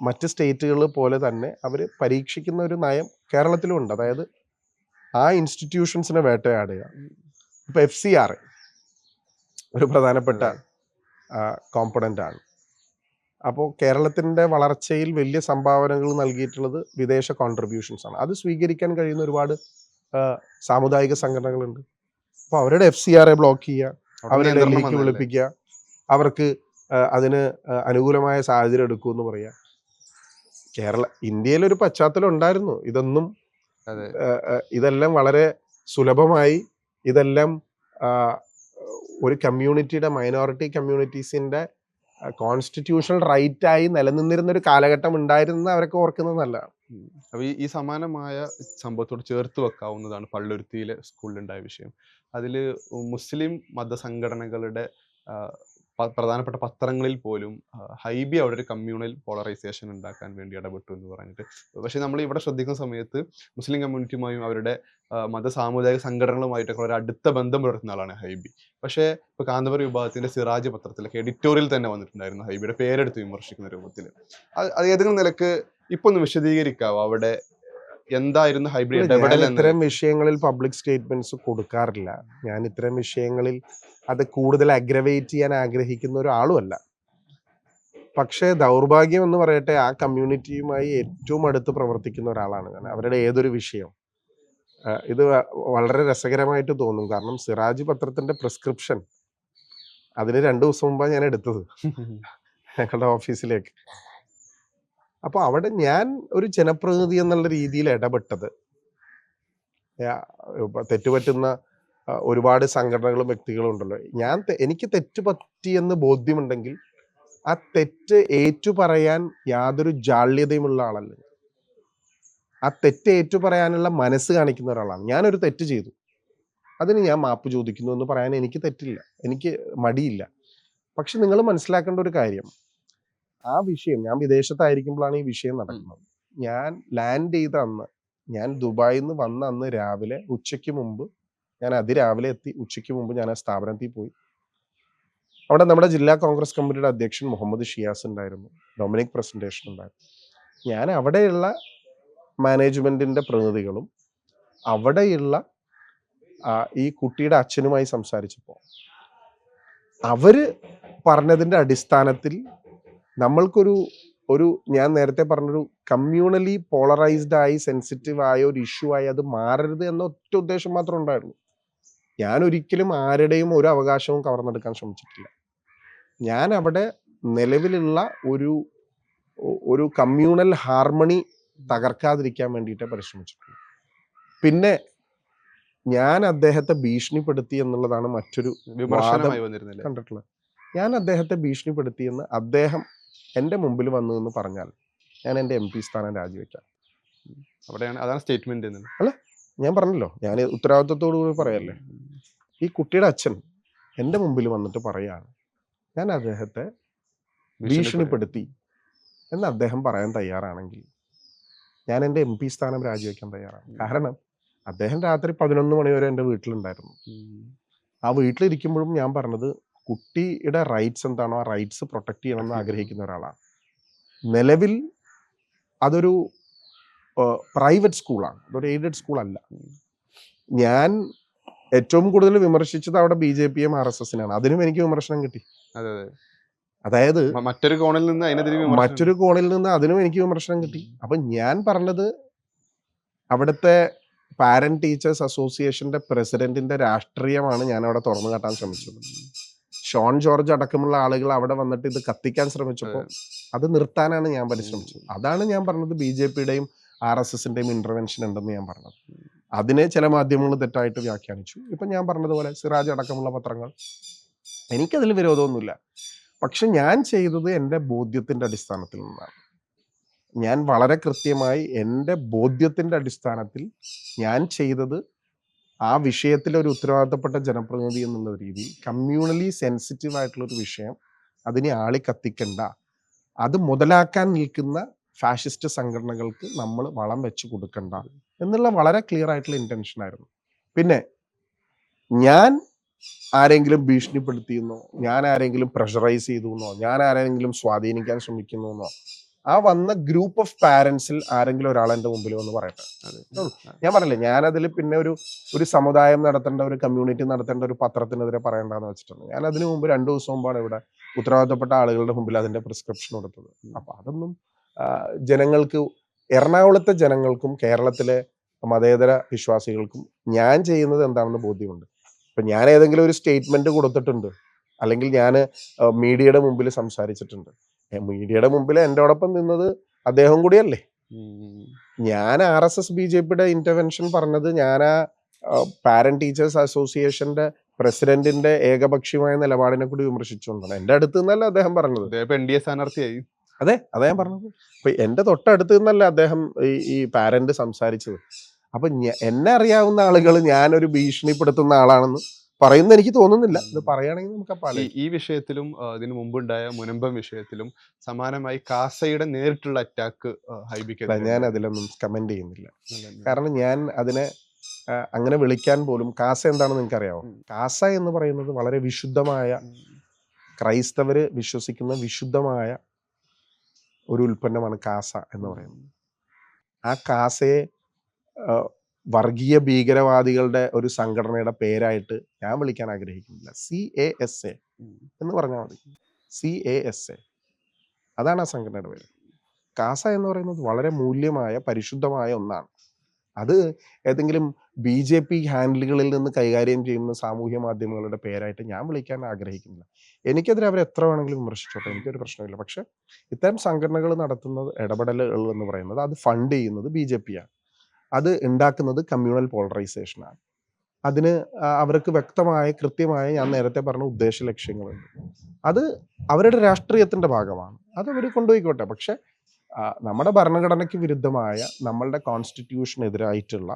മറ്റ് സ്റ്റേറ്റുകൾ പോലെ തന്നെ അവർ പരീക്ഷിക്കുന്ന ഒരു നയം കേരളത്തിലും ഉണ്ട്. അതായത് ആ ഇൻസ്റ്റിറ്റ്യൂഷൻസിനെ വേട്ടയാടുക. ഇപ്പൊ FCRA ഒരു പ്രധാനപ്പെട്ട കോമ്പണന്റ് ആണ്. അപ്പോൾ കേരളത്തിന്റെ വളർച്ചയിൽ വലിയ സംഭാവനകൾ നൽകിയിട്ടുള്ളത് വിദേശ കോൺട്രിബ്യൂഷൻസ് ആണ്. അത് സ്വീകരിക്കാൻ കഴിയുന്ന ഒരുപാട് സാമുദായിക സംഘടനകളുണ്ട്. അപ്പൊ അവരുടെ FCRA ബ്ലോക്ക് ചെയ്യുക, അവരെ ഡൽഹിക്ക് വിളിപ്പിക്കുക, അവർക്ക് അതിന് അനുകൂലമായ സാഹചര്യം എടുക്കൂ എന്ന് പറയാ. ഇന്ത്യയിലൊരു പശ്ചാത്തലം ഉണ്ടായിരുന്നു. ഇതെല്ലാം വളരെ സുലഭമായി, ഇതെല്ലാം ഒരു കമ്മ്യൂണിറ്റിയുടെ, മൈനോറിറ്റി കമ്മ്യൂണിറ്റീസിന്റെ കോൺസ്റ്റിറ്റ്യൂഷണൽ റൈറ്റായി നിലനിന്നിരുന്ന ഒരു കാലഘട്ടം ഉണ്ടായിരുന്ന അവരൊക്കെ ഓർക്കുന്നത് നല്ലതാണ്. അപ്പോൾ ഈ സമാനമായ സംഭവത്തോട് ചേർത്ത് വെക്കാവുന്നതാണ് പള്ളുരുത്തിയിലെ സ്കൂളിലുണ്ടായ വിഷയം. അതിൽ മുസ്ലിം മതസംഘടനകളുടെ പ്രധാനപ്പെട്ട പത്രങ്ങളിൽ പോലും ഹൈബി അവിടെ ഒരു കമ്മ്യൂണൽ പോളറൈസേഷൻ ഉണ്ടാക്കാൻ വേണ്ടി ഇടപെട്ടു എന്ന് പറഞ്ഞിട്ട്. പക്ഷെ നമ്മൾ ഇവിടെ ശ്രദ്ധിക്കുന്ന സമയത്ത് മുസ്ലിം കമ്മ്യൂണിറ്റിയുമായും അവരുടെ സാമുദായിക സംഘടനകളുമായിട്ടൊക്കെ ഒരു അടുത്ത ബന്ധം പുലർത്തുന്ന ആളാണ് ഹൈബി. പക്ഷേ ഇപ്പോൾ കാന്തപുരം വിഭാഗത്തിന്റെ സിറാജ് പത്രത്തിലൊക്കെ എഡിറ്റോറിയൽ തന്നെ വന്നിട്ടുണ്ടായിരുന്നു ഹൈബിയുടെ പേരെടുത്ത് വിമർശിക്കുന്ന രൂപത്തിൽ. അത് ഏതെങ്കിലും നിലക്ക് ഇപ്പൊ ഒന്ന് വിശദീകരിക്കാവോ അവിടെ എന്തായിരുന്നു ഹൈബ്രിഡ് ഇടപെടൽ? ഇത്തരം വിഷയങ്ങളിൽ പബ്ലിക് സ്റ്റേറ്റ്മെന്റ്സ് കൊടുക്കാറില്ല. ഞാൻ ഇത്തരം വിഷയങ്ങളിൽ അത് കൂടുതൽ അഗ്രവേറ്റ് ചെയ്യാൻ ആഗ്രഹിക്കുന്ന ഒരാളുമല്ല. പക്ഷേ ദൗർഭാഗ്യം എന്ന് പറയട്ടെ, ആ കമ്മ്യൂണിറ്റിയുമായി ഏറ്റവും അടുത്ത് പ്രവർത്തിക്കുന്ന ഒരാളാണ് ഞാൻ. അവരുടെ ഏതൊരു വിഷയം ഇത് വളരെ രസകരമായിട്ട് തോന്നും. കാരണം സിറാജ് പത്രത്തിന്റെ പ്രിസ്ക്രിപ്ഷൻ അതിന് 2 ദിവസം മുമ്പാണ് ഞാൻ എടുത്തത് ഞങ്ങളുടെ ഓഫീസിലേക്ക്. അപ്പോൾ അവിടെ ഞാൻ ഒരു ജനപ്രതിനിധി എന്നുള്ള രീതിയിൽ ഇടപെട്ടത്, തെറ്റുപറ്റുന്ന ഒരുപാട് സംഘടനകളും വ്യക്തികളും ഉണ്ടല്ലോ. എനിക്ക് തെറ്റ് പറ്റിയെന്ന് ബോധ്യമുണ്ടെങ്കിൽ ആ തെറ്റ് ഏറ്റുപറയാൻ യാതൊരു ജാള്യതയുമുള്ള ആളല്ല. ആ തെറ്റ് ഏറ്റുപറയാനുള്ള മനസ്സ് കാണിക്കുന്ന ഒരാളാണ്. ഞാനൊരു തെറ്റ് ചെയ്തു, അതിന് ഞാൻ മാപ്പ് ചോദിക്കുന്നു എന്ന് പറയാൻ എനിക്ക് തെറ്റില്ല, എനിക്ക് മടിയില്ല. പക്ഷെ നിങ്ങൾ മനസ്സിലാക്കേണ്ട ഒരു കാര്യം, ആ വിഷയം ഞാൻ വിദേശത്തായിരിക്കുമ്പോഴാണ് ഈ വിഷയം നടക്കുന്നത്. ഞാൻ ലാൻഡ് ചെയ്ത അന്ന്, ഞാൻ ദുബായിൽ നിന്ന് വന്ന അന്ന് രാവിലെ ഉച്ചയ്ക്ക് മുമ്പ്, ഞാൻ അതിരാവിലെ എത്തി, ഉച്ചയ്ക്ക് മുമ്പ് ഞാൻ ആ സ്ഥാപനത്തിൽ പോയി. അവിടെ നമ്മുടെ ജില്ലാ കോൺഗ്രസ് കമ്മിറ്റിയുടെ അധ്യക്ഷൻ മുഹമ്മദ് ഷിയാസ് ഉണ്ടായിരുന്നു, ഡൊമിനിക് പ്രസന്റേഷൻ ഉണ്ടായിരുന്നു. ഞാൻ അവിടെയുള്ള മാനേജ്മെന്റിന്റെ പ്രതിനിധികളും അവിടെയുള്ള ഈ കുട്ടിയുടെ അച്ഛനുമായി സംസാരിച്ചപ്പോൾ അവര് പറഞ്ഞതിന്റെ അടിസ്ഥാനത്തിൽ നമ്മൾക്കൊരു ഞാൻ നേരത്തെ പറഞ്ഞൊരു കമ്മ്യൂണലി പോളറൈസ്ഡ് ആയി സെൻസിറ്റീവ് ആയ ഒരു ഇഷ്യൂ ആയി അത് മാറരുത് എന്ന ഒറ്റ ഉദ്ദേശം മാത്രം ഉണ്ടായിരുന്നു. ഞാൻ ഒരിക്കലും ആരുടെയും ഒരു അവകാശവും കവർന്നെടുക്കാൻ ശ്രമിച്ചിട്ടില്ല. ഞാൻ അവിടെ നിലവിലുള്ള ഒരു കമ്മ്യൂണൽ ഹാർമണി തകർക്കാതിരിക്കാൻ വേണ്ടിയിട്ട് പരിശ്രമിച്ചിട്ടുള്ളൂ. പിന്നെ ഞാൻ അദ്ദേഹത്തെ ഭീഷണിപ്പെടുത്തി എന്നുള്ളതാണ് മറ്റൊരു വിമർശനമായി വന്നിരുന്നില്ല കണ്ടിട്ടുള്ളത്. ഞാൻ അദ്ദേഹത്തെ ഭീഷണിപ്പെടുത്തിയെന്ന് അദ്ദേഹം എൻ്റെ മുമ്പിൽ വന്നു എന്ന് പറഞ്ഞാൽ ഞാൻ എൻ്റെ MP സ്ഥാനം രാജിവെക്കാം. അതാണ് സ്റ്റേറ്റ്മെന്റ് അല്ല, ഞാൻ പറഞ്ഞല്ലോ, ഞാൻ ഉത്തരവാദിത്വത്തോടു കൂടി പറയല്ലേ. ഈ കുട്ടിയുടെ അച്ഛൻ എൻ്റെ മുമ്പിൽ വന്നിട്ട് പറയാണ് ഞാൻ അദ്ദേഹത്തെ ഭീഷണിപ്പെടുത്തി എന്ന് അദ്ദേഹം പറയാൻ തയ്യാറാണെങ്കിൽ ഞാൻ എൻ്റെ MP സ്ഥാനം രാജിവെക്കാൻ തയ്യാറാണ്. കാരണം അദ്ദേഹം രാത്രി 11 മണി വരെ എൻ്റെ വീട്ടിലുണ്ടായിരുന്നു. ആ വീട്ടിലിരിക്കുമ്പോഴും ഞാൻ പറഞ്ഞത് കുട്ടിയുടെ റൈറ്റ്സ് എന്താണോ ആ റൈറ്റ്സ് പ്രൊട്ടക്ട് ചെയ്യണമെന്ന് ആഗ്രഹിക്കുന്ന ഒരാളാണ്. നിലവിൽ അതൊരു പ്രൈവറ്റ് സ്കൂളാണ്, അതൊരു എയ്ഡഡ് സ്കൂളല്ല. ഞാൻ ഏറ്റവും കൂടുതൽ വിമർശിച്ചത് അവിടെ BJPയും RSSനാണ്. അതിനും എനിക്ക് വിമർശനം കിട്ടി. അതായത് മറ്റൊരു കോണിൽ നിന്ന് അതിനും എനിക്ക് വിമർശനം കിട്ടി. അപ്പൊ ഞാൻ പറഞ്ഞത് അവിടുത്തെ പാരന്റ് ടീച്ചേഴ്സ് അസോസിയേഷന്റെ പ്രസിഡന്റിന്റെ രാഷ്ട്രീയമാണ് ഞാൻ അവിടെ തുറന്നു കാട്ടാൻ ശ്രമിച്ചത്. ഷോൺ ജോർജ് അടക്കമുള്ള ആളുകൾ അവിടെ വന്നിട്ട് ഇത് കത്തിക്കാൻ ശ്രമിച്ചപ്പോൾ അത് നിർത്താനാണ് ഞാൻ പരിശ്രമിച്ചത്. അതാണ് ഞാൻ പറഞ്ഞത് BJPയുടെയും RSSന്റെയും ഇന്റർവെൻഷൻ ഉണ്ടെന്ന് ഞാൻ പറഞ്ഞത്. അതിനെ ചില മാധ്യമങ്ങൾ തെറ്റായിട്ട് വ്യാഖ്യാനിച്ചു. ഇപ്പം ഞാൻ പറഞ്ഞതുപോലെ സിറാജ് അടക്കമുള്ള പത്രങ്ങൾ, എനിക്കതിൽ വിരോധമൊന്നുമില്ല. പക്ഷെ ഞാൻ ചെയ്തത് എൻ്റെ ബോധ്യത്തിൻ്റെ അടിസ്ഥാനത്തിൽ നിന്നാണ്. ഞാൻ വളരെ കൃത്യമായി എൻ്റെ ബോധ്യത്തിൻ്റെ അടിസ്ഥാനത്തിൽ ഞാൻ ചെയ്തത് ആ വിഷയത്തിലെ ഒരു ഉത്തരവാദിത്തപ്പെട്ട ജനപ്രതിനിധി എന്നുള്ള രീതിയിൽ കമ്മ്യൂണലി സെൻസിറ്റീവ് ആയിട്ടുള്ളൊരു വിഷയം അതിനെ കത്തിക്കണ്ട, അത് മുതലാക്കാൻ നിൽക്കുന്ന ഫാഷിസ്റ്റ് സംഘടനകൾക്ക് നമ്മൾ വളം വെച്ച് കൊടുക്കണ്ട എന്നുള്ള വളരെ ക്ലിയർ ആയിട്ടുള്ള ഇൻറ്റൻഷൻ ആയിരുന്നു. പിന്നെ ഞാൻ ആരെങ്കിലും ഭീഷണിപ്പെടുത്തിയെന്നോ, ഞാൻ ആരെങ്കിലും പ്രഷറൈസ് ചെയ്തു എന്നോ, ഞാൻ ആരെങ്കിലും സ്വാധീനിക്കാൻ ശ്രമിക്കുന്നു എന്നോ, ആ വന്ന ഗ്രൂപ്പ് ഓഫ് പാരൻസിൽ ആരെങ്കിലും ഒരാൾ എൻ്റെ മുമ്പിൽ വന്ന് പറയട്ടെ. ഞാൻ പറഞ്ഞില്ലേ, ഞാനതിൽ പിന്നെ ഒരു സമുദായം നടത്തേണ്ട, ഒരു കമ്മ്യൂണിറ്റി നടത്തേണ്ട ഒരു പത്രത്തിനെതിരെ പറയണ്ടെന്ന് വെച്ചിട്ടുണ്ട്. ഞാൻ അതിനു മുമ്പ് 2 ദിവസം മുമ്പാണ് ഇവിടെ ഉത്തരവാദിത്തപ്പെട്ട ആളുകളുടെ മുമ്പിൽ അതിന്റെ പ്രിസ്ക്രിപ്ഷൻ കൊടുത്തത്. അപ്പൊ അതൊന്നും ജനങ്ങൾക്ക്, എറണാകുളത്തെ ജനങ്ങൾക്കും കേരളത്തിലെ മതേതര വിശ്വാസികൾക്കും ഞാൻ ചെയ്യുന്നത് എന്താണെന്ന് ബോധ്യമുണ്ട്. ഇപ്പൊ ഞാൻ ഏതെങ്കിലും ഒരു സ്റ്റേറ്റ്മെന്റ് കൊടുത്തിട്ടുണ്ട്, അല്ലെങ്കിൽ ഞാൻ മീഡിയയുടെ മുമ്പിൽ സംസാരിച്ചിട്ടുണ്ട്. മീഡിയയുടെ മുമ്പിൽ എന്നോടൊപ്പം നിന്നത് അദ്ദേഹം കൂടിയല്ലേ. ഞാൻ RSS BJPയുടെ ഇന്റർവെൻഷൻ പറഞ്ഞത് ഞാൻ ആ പാരന്റ് ടീച്ചേഴ്സ് അസോസിയേഷന്റെ പ്രസിഡന്റിന്റെ ഏകപക്ഷീയമായ നിലപാടിനെ കൂടി വിമർശിച്ചുകൊണ്ടാണ്. എൻ്റെ അടുത്ത് നിന്നല്ല അദ്ദേഹം പറഞ്ഞത്. അദ്ദേഹം NDA സ്ഥാനാർത്ഥിയായി. അതെ ഞാൻ പറഞ്ഞത്. അപ്പൊ എൻ്റെ തൊട്ടടുത്ത് നിന്നല്ല അദ്ദേഹം ഈ പാരന്റ് സംസാരിച്ചത്. അപ്പൊ എന്നെ അറിയാവുന്ന ആളുകൾ ഞാനൊരു ഭീഷണിപ്പെടുത്തുന്ന ആളാണെന്ന് പറയുന്ന എനിക്ക് തോന്നുന്നില്ല. ഇത് പറയുകയാണെങ്കിൽ നമുക്ക് ഈ വിഷയത്തിലും ഇതിനു മുമ്പുണ്ടായ മുനമ്പം വിഷയത്തിലും സമാനമായി കാസയുടെ നേരിട്ടുള്ള അറ്റാക്ക് ഹൈബിക്ക് ഞാൻ അതിലൊന്നും കമന്റ് ചെയ്യുന്നില്ല. കാരണം ഞാൻ അതിനെ അങ്ങനെ വിളിക്കാൻ പോലും, കാസ എന്താണെന്ന് നിങ്ങൾക്ക് അറിയാമോ? കാസ എന്ന് പറയുന്നത് വളരെ വിശുദ്ധമായ, ക്രൈസ്തവര് വിശ്വസിക്കുന്ന വിശുദ്ധമായ ഒരു ഉൽപ്പന്നമാണ് കാസ എന്ന് പറയുന്നത്. ആ കാസയെ വർഗീയ ഭീകരവാദികളുടെ ഒരു സംഘടനയുടെ പേരായിട്ട് ഞാൻ വിളിക്കാൻ ആഗ്രഹിക്കുന്നില്ല. CASA എന്ന് പറഞ്ഞാൽ മതി. CASA അതാണ് ആ സംഘടനയുടെ പേര്. കാസ എന്ന് പറയുന്നത് വളരെ മൂല്യമായ, പരിശുദ്ധമായ ഒന്നാണ്. അത് ഏതെങ്കിലും BJP ഹാൻഡിലുകളിൽ നിന്ന് കൈകാര്യം ചെയ്യുന്ന സാമൂഹ്യ മാധ്യമങ്ങളുടെ പേരായിട്ട് ഞാൻ വിളിക്കാൻ ആഗ്രഹിക്കുന്നില്ല. എനിക്കെതിരെ അവർ എത്ര വേണമെങ്കിലും വിമർശിച്ചോട്ടെ, എനിക്കൊരു പ്രശ്നമില്ല. പക്ഷെ ഇത്തരം സംഘടനകൾ നടത്തുന്ന ഇടപെടലുകൾ എന്ന് പറയുന്നത് അത് ഫണ്ട് ചെയ്യുന്നത് BJP ആണ്. അത് ഉണ്ടാക്കുന്നത് കമ്മ്യൂണൽ പോളറൈസേഷനാണ്. അതിന് അവർക്ക് വ്യക്തമായ, കൃത്യമായ, ഞാൻ നേരത്തെ പറഞ്ഞ ഉദ്ദേശ ലക്ഷ്യങ്ങളുണ്ട്. അത് അവരുടെ രാഷ്ട്രീയത്തിന്റെ ഭാഗമാണ്. അത് അവർ കൊണ്ടുപോയിക്കോട്ടെ. പക്ഷെ നമ്മുടെ ഭരണഘടനയ്ക്ക് വിരുദ്ധമായ, നമ്മളുടെ കോൺസ്റ്റിറ്റ്യൂഷനെതിരായിട്ടുള്ള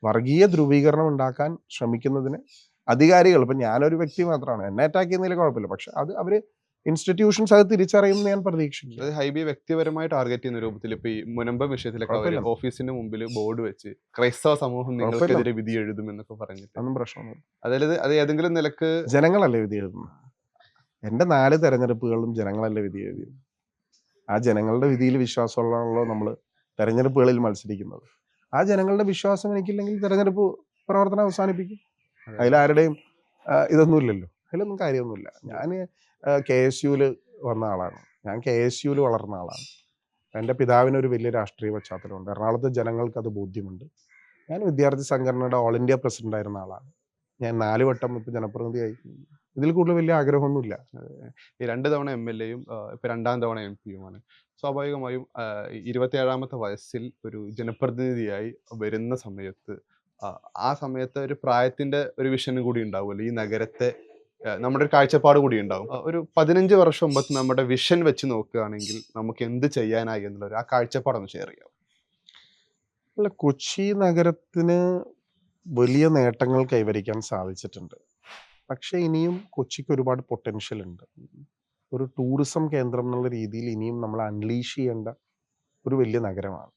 വർഗീയ ധ്രുവീകരണം ഉണ്ടാക്കാൻ ശ്രമിക്കുന്നതിന് അധികാരികൾ, ഇപ്പം ഞാനൊരു വ്യക്തി മാത്രമാണ്, എന്നെ അറ്റാക്ക് ചെയ്യുന്നതിൽ കുഴപ്പമില്ല. പക്ഷെ അത് അവർ ഇൻസ്റ്റിറ്റ്യൂഷൻസ് അത് തിരിച്ചറിയുമെന്ന് ഞാൻ പ്രതീക്ഷിക്കുന്നു. ഹൈബി വ്യക്തിപരമായി ടാർഗറ്റ് ചെയ്യുന്ന രൂപത്തിൽ ഇപ്പൊ ഈ മുനമ്പം വിഷയത്തിലൊക്കെ ഓഫീസിന്റെ മുമ്പിൽ ബോർഡ് വെച്ച് ക്രൈസ്തവ സമൂഹം നിങ്ങൾക്കെതിരെ വിധി എഴുതുമെന്നൊക്കെ പറഞ്ഞിട്ട് ഒന്നും പ്രശ്നമൊന്നും. അതായത് അത് ഏതെങ്കിലും നിലക്ക് ജനങ്ങളല്ലേ വിധി എഴുതുന്നത്? എൻ്റെ 4 തെരഞ്ഞെടുപ്പുകളിലും ജനങ്ങളല്ലേ വിധി എഴുതിയത്? ആ ജനങ്ങളുടെ വിധിയിൽ വിശ്വാസമുള്ളതാണല്ലോ നമ്മൾ തെരഞ്ഞെടുപ്പുകളിൽ മത്സരിക്കുന്നത്. ആ ജനങ്ങളുടെ വിശ്വാസം എനിക്കില്ലെങ്കിൽ തെരഞ്ഞെടുപ്പ് പ്രവർത്തനം അവസാനിപ്പിക്കും. അതിലാരുടെയും ഇതൊന്നുമില്ലല്ലോ, അതിലൊന്നും കാര്യമൊന്നുമില്ല. ഞാൻ KSUവിൽ വന്ന ആളാണ്, ഞാൻ KSUവിൽ വളർന്ന ആളാണ്. എൻ്റെ പിതാവിനൊരു വലിയ രാഷ്ട്രീയ പശ്ചാത്തലമുണ്ട്. എറണാകുളത്തെ ജനങ്ങൾക്ക് അത് ബോധ്യമുണ്ട്. ഞാൻ വിദ്യാർത്ഥി സംഘടനയുടെ ഓൾ ഇന്ത്യ പ്രസിഡന്റ് ആയിരുന്ന ആളാണ്. ഞാൻ 4 വട്ടം ഇപ്പോൾ ജനപ്രതിനിധിയായി. ഇതിൽ കൂടുതൽ വലിയ ആഗ്രഹമൊന്നുമില്ല. ഈ 2 തവണ MLA-യും ഇപ്പൊ 2ാം തവണ MP-യുമാണ്. സ്വാഭാവികമായും 27ാമത്തെ വയസ്സിൽ ഒരു ജനപ്രതിനിധിയായി വരുന്ന സമയത്ത് ആ സമയത്ത് ഒരു പ്രായത്തിന്റെ ഒരു വിഷനും കൂടി ഉണ്ടാവുമല്ലോ. ഈ നഗരത്തെ നമ്മുടെ ഒരു കാഴ്ചപ്പാട് കൂടി ഉണ്ടാവും. ഒരു 15 വർഷം മുമ്പ് നമ്മുടെ വിഷൻ വെച്ച് നോക്കുകയാണെങ്കിൽ നമുക്ക് എന്ത് ചെയ്യാനായി എന്നുള്ളൊരു ആ കാഴ്ചപ്പാടൊന്ന് ഷെയർ ചെയ്യാം. അല്ല, കൊച്ചി നഗരത്തിന് വലിയ നേട്ടങ്ങൾ കൈവരിക്കാൻ സാധിച്ചിട്ടുണ്ട്. പക്ഷെ ഇനിയും കൊച്ചിക്ക് ഒരുപാട് പൊട്ടൻഷ്യൽ ഉണ്ട്. ഒരു ടൂറിസം കേന്ദ്രം എന്നുള്ള രീതിയിൽ ഇനിയും നമ്മൾ അൺലീഷ് ചെയ്യേണ്ട ഒരു വലിയ നഗരമാണ്.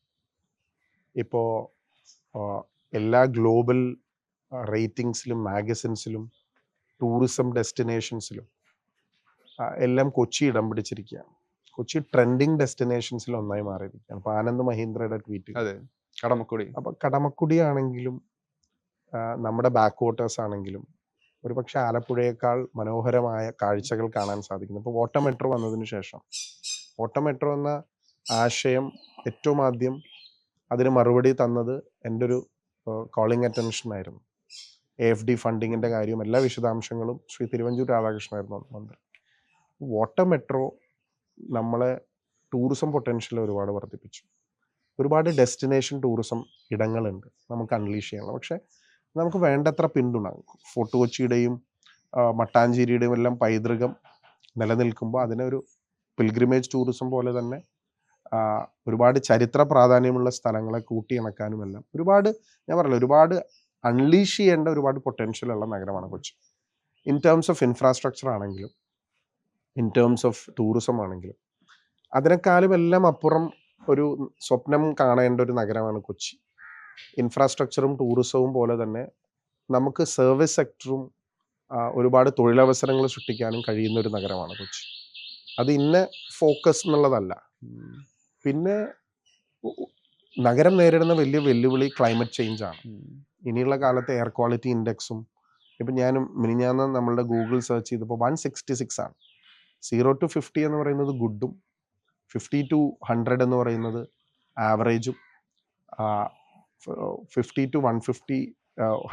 ഇപ്പോൾ എല്ലാ ഗ്ലോബൽ റേറ്റിംഗ്സിലും മാഗസിൻസിലും ടൂറിസം ഡെസ്റ്റിനേഷൻസിലും എല്ലാം കൊച്ചി ഇടം പിടിച്ചിരിക്കുകയാണ്. കൊച്ചി ട്രെൻഡിങ് ഡെസ്റ്റിനേഷൻസിൽ ഒന്നായി മാറിയിരിക്കുകയാണ്. ഇപ്പോൾ ആനന്ദ് മഹീന്ദ്രയുടെ ട്വീറ്റ്, അതെ, കടമക്കുടി. അപ്പോൾ കടമക്കുടി ആണെങ്കിലും നമ്മുടെ ബാക്ക് വാട്ടേഴ്സ് ആണെങ്കിലും ഒരുപക്ഷെ ആലപ്പുഴയേക്കാൾ മനോഹരമായ കാഴ്ചകൾ കാണാൻ സാധിക്കുന്നു. ഇപ്പോൾ വാട്ടർ മെട്രോ വന്നതിന് ശേഷം, വാട്ടർ മെട്രോ എന്ന ആശയം ഏറ്റവും ആദ്യം അതിന് മറുപടി തന്നത് എൻ്റെ ഒരു കോളിംഗ് അറ്റൻഷൻ ആയിരുന്നു. AFD ഫണ്ടിങ്ങിൻ്റെ കാര്യവും എല്ലാ വിശദാംശങ്ങളും ശ്രീ തിരുവഞ്ചൂർ രാധാകൃഷ്ണനായിരുന്നു മന്ത്രി. വാട്ടർ മെട്രോ നമ്മളെ ടൂറിസം പൊട്ടൻഷ്യൽ ഒരുപാട് വർദ്ധിപ്പിച്ചു. ഒരുപാട് ഡെസ്റ്റിനേഷൻ ടൂറിസം ഇടങ്ങളുണ്ട് നമുക്ക് അൺലീഷ് ചെയ്യാനുള്ള. പക്ഷേ നമുക്ക് വേണ്ടത്ര പിന്തുണ ഫോർട്ട് കൊച്ചിയുടെയും മട്ടാഞ്ചേരിയുടെയും എല്ലാം പൈതൃകം നിലനിൽക്കുമ്പോൾ അതിനൊരു പിൽഗ്രിമേജ് ടൂറിസം പോലെ തന്നെ ഒരുപാട് ചരിത്ര പ്രാധാന്യമുള്ള സ്ഥലങ്ങളെ കൂട്ടിയിണക്കാനുമെല്ലാം ഒരുപാട്, ഞാൻ പറഞ്ഞില്ല, ഒരുപാട് അൺലീഷ് ചെയ്യേണ്ട ഒരുപാട് പൊട്ടൻഷ്യലുള്ള നഗരമാണ് Kochi. In terms of infrastructure ആണെങ്കിലും ഇൻ ടേംസ് ഓഫ് ടൂറിസം ആണെങ്കിലും അതിനേക്കാളും എല്ലാം അപ്പുറം ഒരു സ്വപ്നം കാണേണ്ട ഒരു നഗരമാണ് കൊച്ചി. ഇൻഫ്രാസ്ട്രക്ചറും ടൂറിസവും പോലെ തന്നെ നമുക്ക് സർവീസ് സെക്ടറും ഒരുപാട് തൊഴിലവസരങ്ങൾ സൃഷ്ടിക്കാനും കഴിയുന്ന ഒരു നഗരമാണ് കൊച്ചി. അത് ഇന്ന ഫോക്കസ് എന്നുള്ളതല്ല. പിന്നെ നഗരം നേരിടുന്ന വലിയ വെല്ലുവിളി ക്ലൈമറ്റ് ചേഞ്ചാണ്. ഇനിയുള്ള കാലത്ത് എയർ ക്വാളിറ്റി ഇൻഡെക്സും, ഇപ്പം ഞാനും മിനിഞ്ഞാന്ന് നമ്മളുടെ ഗൂഗിൾ സെർച്ച് ചെയ്തപ്പോൾ 166 ആണ്. 0 to 50 എന്ന് പറയുന്നത് ഗുഡും 50 to 100 എന്ന് പറയുന്നത് ആവറേജും 50 to 150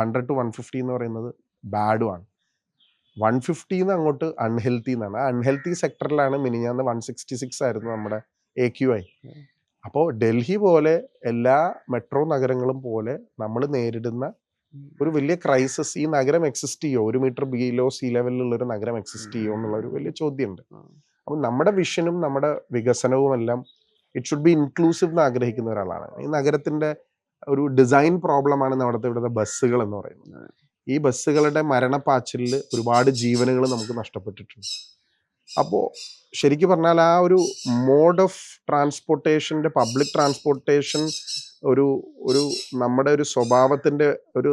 100 to 150 എന്ന് പറയുന്നത് ബാഡുമാണ്. 150 അങ്ങോട്ട് അൺഹെൽത്തി എന്നാണ്. ആ അൺഹെൽത്തി സെക്ടറിലാണ് മിനിഞ്ഞാന്ന് 166 ആയിരുന്നു നമ്മുടെ AQI. അപ്പോൾ ഡൽഹി പോലെ എല്ലാ മെട്രോ നഗരങ്ങളും പോലെ നമ്മൾ നേരിടുന്ന ഒരു വലിയ ക്രൈസിസ്. ഈ നഗരം എക്സിസ്റ്റ് ചെയ്യോ? 1 മീറ്റർ ബിലോ സീ ലെവലിലുള്ള ഒരു നഗരം എക്സിസ്റ്റ് ചെയ്യോ എന്നുള്ള ഒരു വലിയ ചോദ്യമുണ്ട്. അപ്പം നമ്മുടെ വിഷനും നമ്മുടെ വികസനവും എല്ലാം ഇറ്റ് ഷുഡ് ബി ഇൻക്ലൂസീവ് എന്ന് ആഗ്രഹിക്കുന്ന ഒരാളാണ്. ഈ നഗരത്തിന്റെ ഒരു ഡിസൈൻ പ്രോബ്ലമാണ് നമ്മുടെ ഇവിടുത്തെ ബസ്സുകൾ എന്ന് പറയുന്നത്. ഈ ബസ്സുകളുടെ മരണപ്പാച്ചിലിൽ ഒരുപാട് ജീവനുകൾ നമുക്ക് നഷ്ടപ്പെട്ടിട്ടുണ്ട്. അപ്പോൾ ശരിക്കും പറഞ്ഞാൽ ആ ഒരു മോഡ് ഓഫ് ട്രാൻസ്പോർട്ടേഷൻ്റെ, പബ്ലിക് ട്രാൻസ്പോർട്ടേഷൻ ഒരു ഒരു നമ്മുടെ ഒരു സ്വഭാവത്തിൻ്റെ ഒരു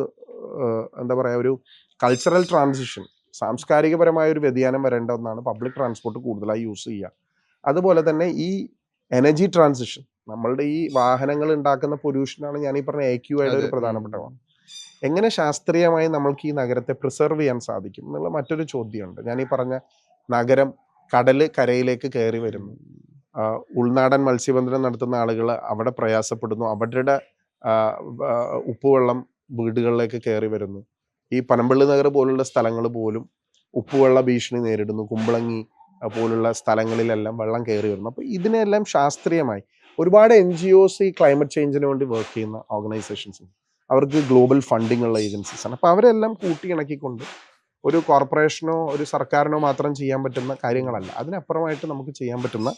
എന്താ പറയുക, ഒരു കൾച്ചറൽ ട്രാൻസിഷൻ, സാംസ്കാരികപരമായ ഒരു വ്യതിയാനം വരേണ്ട ഒന്നാണ് പബ്ലിക് ട്രാൻസ്പോർട്ട് കൂടുതലായി യൂസ് ചെയ്യുക. അതുപോലെ തന്നെ ഈ എനർജി ട്രാൻസിഷൻ, നമ്മളുടെ ഈ വാഹനങ്ങൾ ഉണ്ടാക്കുന്ന പൊല്യൂഷനാണ് ഞാൻ ഈ പറഞ്ഞ AQIയുടെ ഒരു പ്രധാനപ്പെട്ട ഭാഗം. എങ്ങനെ ശാസ്ത്രീയമായി നമ്മൾക്ക് ഈ നഗരത്തെ പ്രിസർവ് ചെയ്യാൻ സാധിക്കും എന്നുള്ള മറ്റൊരു ചോദ്യമുണ്ട്. ഞാൻ ഈ പറഞ്ഞ നഗരം കടല് കരയിലേക്ക് കയറി വരുന്നു, ഉൾനാടൻ മത്സ്യബന്ധനം നടത്തുന്ന ആളുകൾ അവിടെ പ്രയാസപ്പെടുന്നു, അവരുടെ ഉപ്പുവെള്ളം വീടുകളിലേക്ക് കയറി വരുന്നു. ഈ പനമ്പള്ളി നഗർ പോലുള്ള സ്ഥലങ്ങൾ പോലും ഉപ്പുവെള്ള ഭീഷണി നേരിടുന്നു. കുമ്പളങ്ങി പോലുള്ള സ്ഥലങ്ങളിലെല്ലാം വെള്ളം കയറി വരുന്നു. അപ്പോൾ ഇതിനെല്ലാം ശാസ്ത്രീയമായി ഒരുപാട് NGOs ഈ ക്ലൈമറ്റ് ചേഞ്ചിന് വേണ്ടി വർക്ക് ചെയ്യുന്ന ഓർഗനൈസേഷൻസ്, അവർക്ക് ഗ്ലോബൽ ഫണ്ടിങ് ഉള്ള ഏജൻസീസ് ആണ്. അപ്പോൾ അവരെല്ലാം കൂട്ടിയിണക്കിക്കൊണ്ട് ഒരു കോർപ്പറേഷനോ ഒരു സർക്കാരിനോ മാത്രം ചെയ്യാൻ പറ്റുന്ന കാര്യങ്ങളല്ല, അതിനപ്പുറമായിട്ട് നമുക്ക് ചെയ്യാൻ പറ്റുന്ന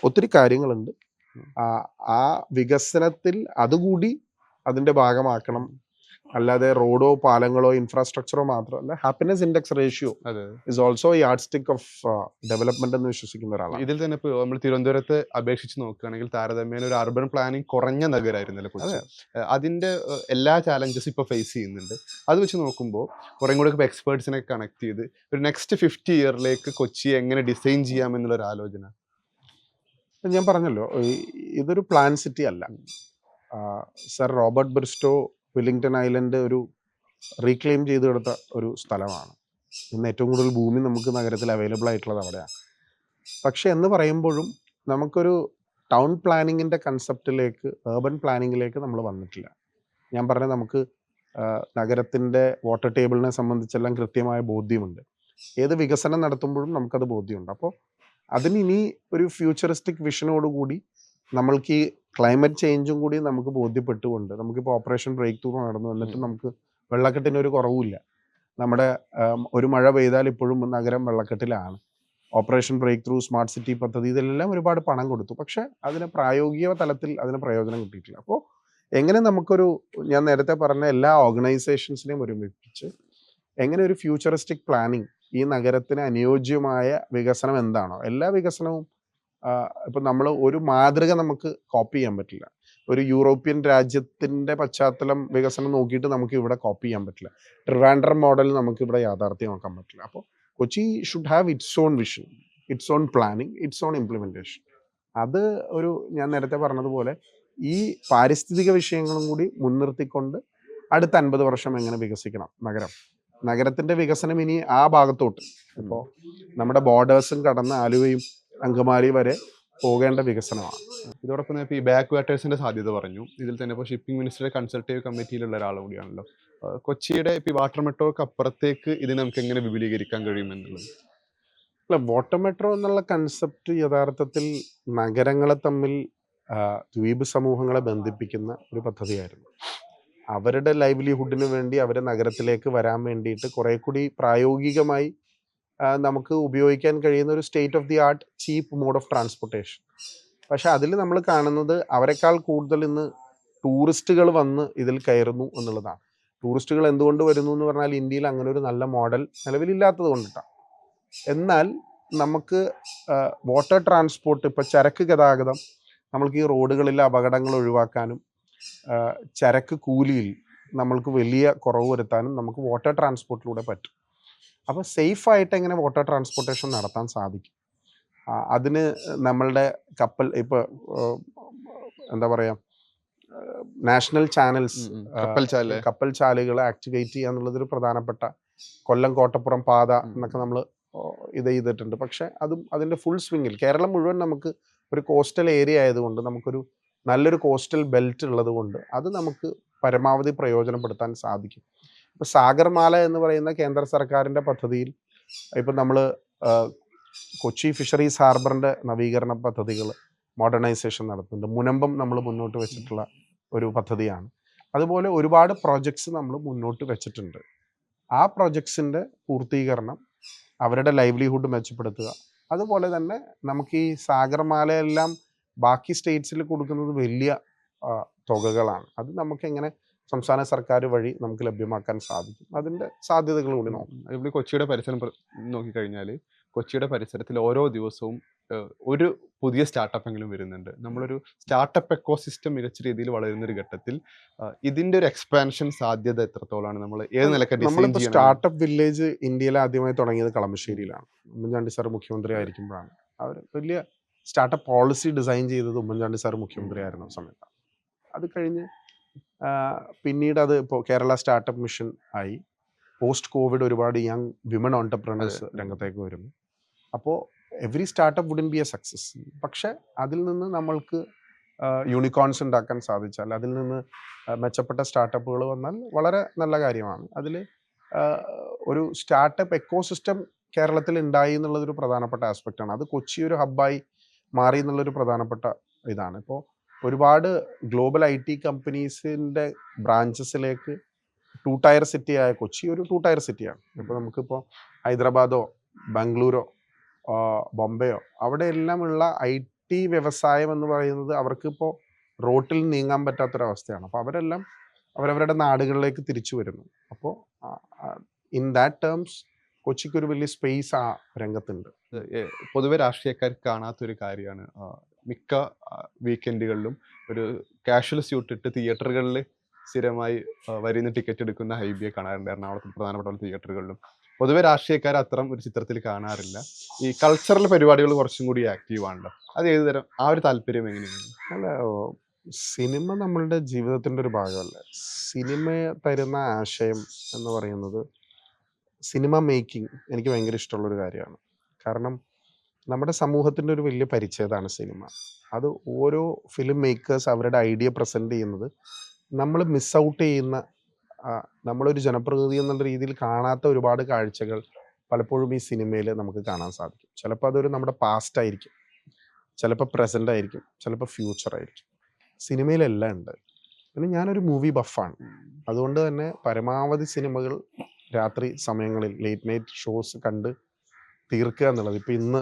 ഒത്തിരി കാര്യങ്ങളുണ്ട്. ആ വികസനത്തിൽ അതുകൂടി അതിൻ്റെ ഭാഗമാക്കണം. അല്ലാതെ റോഡോ പാലങ്ങളോ ഇൻഫ്രാസ്ട്രക്ചറോ മാത്രമല്ല, happiness index ratio is also yard stick of development എന്ന് വിശ്വസിക്കുന്ന ഒരാളാണ്. ഇതിൽ തന്നെ ഇപ്പോൾ നമ്മൾ തിരുവനന്തപുരത്തെ അപേക്ഷിച്ച് നോക്കുകയാണെങ്കിൽ താരതമ്യേന ഒരു അർബൻ പ്ലാനിങ് കുറഞ്ഞ നഗരമായിരുന്നല്ലോ കൊച്ചി. അതിന്റെ എല്ലാ ചാലഞ്ചസും ഇപ്പോൾ ഫേസ് ചെയ്യുന്നുണ്ട്. അത് വെച്ച് നോക്കുമ്പോൾ കുറേ കൂടെ ഇപ്പോൾ എക്സ്പേർട്സിനെ കണക്ട് ചെയ്ത് ഒരു നെക്സ്റ്റ് 50 ഇയറിലേക്ക് കൊച്ചിയെ എങ്ങനെ ഡിസൈൻ ചെയ്യാമെന്നുള്ള ഒരു ആലോചന. ഞാൻ പറഞ്ഞല്ലോ, ഇതൊരു പ്ലാൻ സിറ്റി അല്ല. Sir Robert Bristow Willingdon island ഒരു റീക്ലെയിം ചെയ്തെടുത്ത ഒരു സ്ഥലമാണ്. ഇന്ന് ഏറ്റവും കൂടുതൽ ഭൂമി നമുക്ക് നഗരത്തിൽ അവൈലബിൾ ആയിട്ടുള്ളത് അവിടെയാണ്. പക്ഷെ എന്ന് പറയുമ്പോഴും നമുക്കൊരു ടൗൺ പ്ലാനിങ്ങിൻ്റെ കൺസെപ്റ്റിലേക്ക്, ഏർബൻ പ്ലാനിങ്ങിലേക്ക് നമ്മൾ വന്നിട്ടില്ല. ഞാൻ പറഞ്ഞ നമുക്ക് നഗരത്തിൻ്റെ വാട്ടർ ടേബിളിനെ സംബന്ധിച്ചെല്ലാം കൃത്യമായ ബോധ്യമുണ്ട്. ഏത് വികസനം നടത്തുമ്പോഴും നമുക്കത് ബോധ്യമുണ്ട്. അപ്പോൾ അതിന് ഇനി ഒരു ഫ്യൂച്ചറിസ്റ്റിക് വിഷനോടുകൂടി നമ്മൾക്ക് ഈ ക്ലൈമറ്റ് ചേഞ്ചും കൂടി നമുക്ക് ബോധ്യപ്പെട്ടുകൊണ്ട്, നമുക്കിപ്പോൾ ഓപ്പറേഷൻ ബ്രേക്ക് ത്രൂ നടന്നു, എന്നിട്ട് നമുക്ക് വെള്ളക്കെട്ടിനൊരു കുറവുമില്ല. നമ്മുടെ ഒരു മഴ പെയ്താൽ ഇപ്പോഴും നഗരം വെള്ളക്കെട്ടിലാണ്. Operation breakthrough, smart city പദ്ധതി, ഇതെല്ലാം ഒരുപാട് പണം കൊടുത്തു, പക്ഷെ അതിന് പ്രായോഗിക തലത്തിൽ അതിന് പ്രയോജനം കിട്ടിയിട്ടില്ല. അപ്പോൾ എങ്ങനെ നമുക്കൊരു, ഞാൻ നേരത്തെ പറഞ്ഞ എല്ലാ ഓർഗനൈസേഷൻസിനെയും ഒരുമിപ്പിച്ച് എങ്ങനെ ഒരു ഫ്യൂച്ചറിസ്റ്റിക് പ്ലാനിങ്, ഈ നഗരത്തിന് അനുയോജ്യമായ വികസനം എന്താണോ, എല്ലാ വികസനവും ഇപ്പം നമ്മൾ ഒരു മാതൃക നമുക്ക് കോപ്പി ചെയ്യാൻ പറ്റില്ല. ഒരു യൂറോപ്യൻ രാജ്യത്തിൻ്റെ പശ്ചാത്തലം വികസനം നോക്കിയിട്ട് നമുക്ക് ഇവിടെ കോപ്പി ചെയ്യാൻ പറ്റില്ല. ട്രിവാൻഡ്രം മോഡൽ നമുക്ക് ഇവിടെ യാഥാർത്ഥ്യമാക്കാൻ പറ്റില്ല. അപ്പോൾ Kochi should have its on vision, it's on planning, it's on implementation. അത് ഒരു, ഞാൻ നേരത്തെ പറഞ്ഞതുപോലെ ഈ പാരിസ്ഥിതിക വിഷയങ്ങളും കൂടി മുൻനിർത്തിക്കൊണ്ട് അടുത്ത 50 വർഷം എങ്ങനെ വികസിക്കണം നഗരത്തിൻ്റെ വികസനം ഇനി ആ ഭാഗത്തോട്ട്, ഇപ്പോൾ നമ്മുടെ ബോർഡേഴ്സും കടന്ന് ആലുവയും അങ്കമാലി വരെ പോകേണ്ട വികസനമാണ്. ഇതോടൊപ്പം തന്നെ ഇപ്പോൾ ഈ ബാക്ക് വാട്ടേഴ്സിന്റെ സാധ്യത പറഞ്ഞു. ഇതിൽ തന്നെ ഇപ്പോൾ ഷിപ്പിംഗ് മിനിസ്റ്ററുടെ കൺസൾട്ടേറ്റീവ് കമ്മിറ്റിയിലുള്ള ഒരാൾ കൂടിയാണല്ലോ. കൊച്ചിയുടെ ഇപ്പോൾ വാട്ടർ മെട്രോക്ക് അപ്പുറത്തേക്ക് ഇത് നമുക്ക് എങ്ങനെ വിപുലീകരിക്കാൻ കഴിയുമെന്നുള്ളത്. അല്ല, വാട്ടർ മെട്രോ എന്നുള്ള കൺസെപ്റ്റ് യഥാർത്ഥത്തിൽ നഗരങ്ങളെ തമ്മിൽ, ദ്വീപ് സമൂഹങ്ങളെ ബന്ധിപ്പിക്കുന്ന ഒരു പദ്ധതിയായിരുന്നു. അവരുടെ ലൈവ്ലിഹുഡിന് വേണ്ടി അവരെ നഗരത്തിലേക്ക് വരാൻ വേണ്ടിയിട്ട് കുറെ കൂടി പ്രായോഗികമായി നമുക്ക് ഉപയോഗിക്കാൻ കഴിയുന്ന ഒരു state of the art cheap mode of transportation. പക്ഷെ അതിൽ നമ്മൾ കാണുന്നത് അവരെക്കാൾ കൂടുതൽ ഇന്ന് ടൂറിസ്റ്റുകൾ വന്ന് ഇതിൽ കയറുന്നു എന്നുള്ളതാണ്. ടൂറിസ്റ്റുകൾ എന്തുകൊണ്ട് വരുന്നു എന്ന് പറഞ്ഞാൽ ഇന്ത്യയിൽ അങ്ങനെ ഒരു നല്ല മോഡൽ നിലവിലില്ലാത്തത് കൊണ്ടിട്ടാണ്. എന്നാൽ നമുക്ക് വാട്ടർ ട്രാൻസ്പോർട്ട്, ഇപ്പോൾ ചരക്ക് ഗതാഗതം, നമ്മൾക്ക് ഈ റോഡുകളിലെ അപകടങ്ങൾ ഒഴിവാക്കാനും ചരക്ക് കൂലിയിൽ നമ്മൾക്ക് വലിയ കുറവ് വരുത്താനും നമുക്ക് വാട്ടർ ട്രാൻസ്പോർട്ടിലൂടെ പറ്റും. അപ്പോൾ സേഫായിട്ട് എങ്ങനെ വാട്ടർ ട്രാൻസ്പോർട്ടേഷൻ നടത്താൻ സാധിക്കും, അതിന് നമ്മളുടെ കപ്പൽ, ഇപ്പോൾ എന്താ പറയുക, നാഷണൽ ചാനൽസ്, കപ്പൽ ചാലുകളെ ആക്ടിവേറ്റ് ചെയ്യുക എന്നുള്ളതൊരു പ്രധാനപ്പെട്ട, കൊല്ലം കോട്ടപ്പുറം പാത എന്നൊക്കെ നമ്മൾ ഇത് ചെയ്തിട്ടുണ്ട്. പക്ഷെ അതും അതിൻ്റെ ഫുൾ സ്വിങ്ങിൽ കേരളം മുഴുവൻ നമുക്ക് ഒരു കോസ്റ്റൽ ഏരിയ ആയതുകൊണ്ട്, നമുക്കൊരു നല്ലൊരു കോസ്റ്റൽ ബെൽറ്റ് ഉള്ളത് കൊണ്ട് അത് നമുക്ക് പരമാവധി പ്രയോജനപ്പെടുത്താൻ സാധിക്കും. ഇപ്പോൾ സാഗർമാല എന്ന് പറയുന്ന കേന്ദ്ര സർക്കാരിൻ്റെ പദ്ധതിയിൽ ഇപ്പം നമ്മൾ കൊച്ചി ഫിഷറീസ് ഹാർബറിൻ്റെ നവീകരണ പദ്ധതികൾ, മോഡേണൈസേഷൻ നടത്തുന്നുണ്ട്. മുനമ്പം നമ്മൾ മുന്നോട്ട് വെച്ചിട്ടുള്ള ഒരു പദ്ധതിയാണ്. അതുപോലെ ഒരുപാട് പ്രോജക്ട്സ് നമ്മൾ മുന്നോട്ട് വെച്ചിട്ടുണ്ട്. ആ പ്രോജക്ട്സിൻ്റെ പൂർത്തീകരണം, അവരുടെ ലൈവ്ലിഹുഡ് മെച്ചപ്പെടുത്തുക. അതുപോലെ തന്നെ നമുക്ക് ഈ സാഗർമാലയെല്ലാം ബാക്കി സ്റ്റേറ്റ്സിൽ കൊടുക്കുന്നത് വലിയ തുകകളാണ്. അത് നമുക്കെങ്ങനെ സംസ്ഥാന സർക്കാർ വഴി നമുക്ക് ലഭ്യമാക്കാൻ സാധിക്കും, അതിൻ്റെ സാധ്യതകൾ കൂടി നോക്കും. ഇവിടെ കൊച്ചിയുടെ പരിസരം നോക്കിക്കഴിഞ്ഞാൽ കൊച്ചിയുടെ പരിസരത്തിൽ ഓരോ ദിവസവും ഒരു പുതിയ സ്റ്റാർട്ടപ്പ് എങ്കിലും വരുന്നുണ്ട്. നമ്മളൊരു സ്റ്റാർട്ടപ്പ് എക്കോസിസ്റ്റം മികച്ച രീതിയിൽ വളരുന്ന ഒരു ഘട്ടത്തിൽ ഇതിന്റെ ഒരു എക്സ്പാൻഷൻ സാധ്യത എത്രത്തോളാണ്? നമ്മൾ ഏത് നിലയ്ക്ക് ഡിസൈൻ നമ്മളിപ്പോൾ ചെയ്യണം? സ്റ്റാർട്ടപ്പ് വില്ലേജ് ഇന്ത്യയിൽ ആദ്യമായി തുടങ്ങിയത് കളമശ്ശേരിയിലാണ്. ഉമ്മൻചാണ്ടി സാർ മുഖ്യമന്ത്രി ആയിരിക്കുമ്പോഴാണ്. അവർ വലിയ സ്റ്റാർട്ടപ്പ് പോളിസി ഡിസൈൻ ചെയ്തത് ഉമ്മൻചാണ്ടി സാർ മുഖ്യമന്ത്രി ആയിരുന്ന സമയത്താണ്. അത് കഴിഞ്ഞ് പിന്നീട് അത് ഇപ്പോൾ കേരള സ്റ്റാർട്ടപ്പ് മിഷൻ ആയി. പോസ്റ്റ് കോവിഡ് ഒരുപാട് യങ് വിമൺ ഓൺടർപ്രണേഴ്സ് രംഗത്തേക്ക് വരുന്നു. അപ്പോൾ every startup wooden B A success. പക്ഷെ അതിൽ നിന്ന് നമ്മൾക്ക് യൂണിക്കോൺസ് ഉണ്ടാക്കാൻ സാധിച്ചാൽ, അതിൽ നിന്ന് മെച്ചപ്പെട്ട സ്റ്റാർട്ടപ്പുകൾ വന്നാൽ വളരെ നല്ല കാര്യമാണ്. അതിൽ ഒരു സ്റ്റാർട്ടപ്പ് എക്കോസിസ്റ്റം കേരളത്തിൽ ഉണ്ടായി എന്നുള്ളതൊരു പ്രധാനപ്പെട്ട ആസ്പെക്റ്റാണ്. അത് കൊച്ചി ഒരു ഹബ്ബായി മാറി എന്നുള്ളൊരു പ്രധാനപ്പെട്ട ഇതാണ്. ഇപ്പോൾ ഒരുപാട് ഗ്ലോബൽ IT കമ്പനീസിൻ്റെ ബ്രാഞ്ചസിലേക്ക് 2 ടയർ സിറ്റി ആയ കൊച്ചി ഒരു 2 ടയർ സിറ്റിയാണ്. ഇപ്പോൾ നമുക്കിപ്പോൾ ഹൈദരാബാദോ ബാംഗ്ലൂരോ ബോംബെയോ അവിടെയെല്ലാം ഉള്ള IT വ്യവസായം എന്ന് പറയുന്നത് അവർക്കിപ്പോൾ റോട്ടിൽ നീങ്ങാൻ പറ്റാത്തൊരവസ്ഥയാണ്. അപ്പോൾ അവരെല്ലാം അവരവരുടെ നാടുകളിലേക്ക് തിരിച്ചു വരുന്നു. അപ്പോൾ ഇൻ ദാറ്റ് ടേംസ് കൊച്ചിക്കൊരു വലിയ സ്പേസ് ആ രംഗത്തുണ്ട്. പൊതുവെ രാഷ്ട്രീയക്കാർക്ക് കാണാത്തൊരു കാര്യമാണ് മിക്ക വീക്കെൻഡുകളിലും ഒരു കാഷ്വൽ സ്യൂട്ട് ഇട്ട് തിയേറ്ററുകളിൽ സ്ഥിരമായി വരുന്ന ടിക്കറ്റ് എടുക്കുന്ന ഹൈബിയെ കാണാറുണ്ട്. എറണാകുളത്ത് പ്രധാനപ്പെട്ട തിയേറ്ററുകളിലും. പൊതുവെ രാഷ്ട്രീയക്കാർ അത്തരം ഒരു ചിത്രത്തിൽ കാണാറില്ല. ഈ കൾച്ചറൽ പരിപാടികൾ കുറച്ചും കൂടി ആക്റ്റീവ് ആണല്ലോ. അത് ഏത് തരം ആ ഒരു താല്പര്യം എങ്ങനെയാണ്? അല്ല, സിനിമ നമ്മളുടെ ജീവിതത്തിൻ്റെ ഒരു ഭാഗമല്ലേ. സിനിമ തരുന്ന ആശയം എന്ന് പറയുന്നത്, സിനിമ മേക്കിംഗ് എനിക്ക് ഭയങ്കര ഇഷ്ടമുള്ളൊരു കാര്യമാണ്. കാരണം നമ്മുടെ സമൂഹത്തിൻ്റെ ഒരു വലിയ പരിച്ഛേദമാണ് സിനിമ. അത് ഓരോ ഫിലിം മേക്കേഴ്സ് അവരുടെ ഐഡിയ പ്രസൻറ്റ് ചെയ്യുന്നത് നമ്മൾ മിസ് ഔട്ട് ചെയ്യുന്ന, നമ്മളൊരു ജനപ്രതിനിധി എന്നുള്ള രീതിയിൽ കാണാത്ത ഒരുപാട് കാഴ്ചകൾ പലപ്പോഴും ഈ സിനിമയിൽ നമുക്ക് കാണാൻ സാധിക്കും. ചിലപ്പോൾ അതൊരു നമ്മുടെ പാസ്റ്റ് ആയിരിക്കും, ചിലപ്പോൾ പ്രസൻ്റ് ആയിരിക്കും, ചിലപ്പോൾ ഫ്യൂച്ചർ ആയിരിക്കും. സിനിമയിലെല്ലാം ഉണ്ട്. പിന്നെ ഞാനൊരു മൂവി ബഫാണ്. അതുകൊണ്ട് തന്നെ പരമാവധി സിനിമകൾ രാത്രി സമയങ്ങളിൽ ലേറ്റ് നൈറ്റ് ഷോസ് കണ്ട് തീർക്കുക എന്നുള്ളത്. ഇപ്പം ഇന്ന്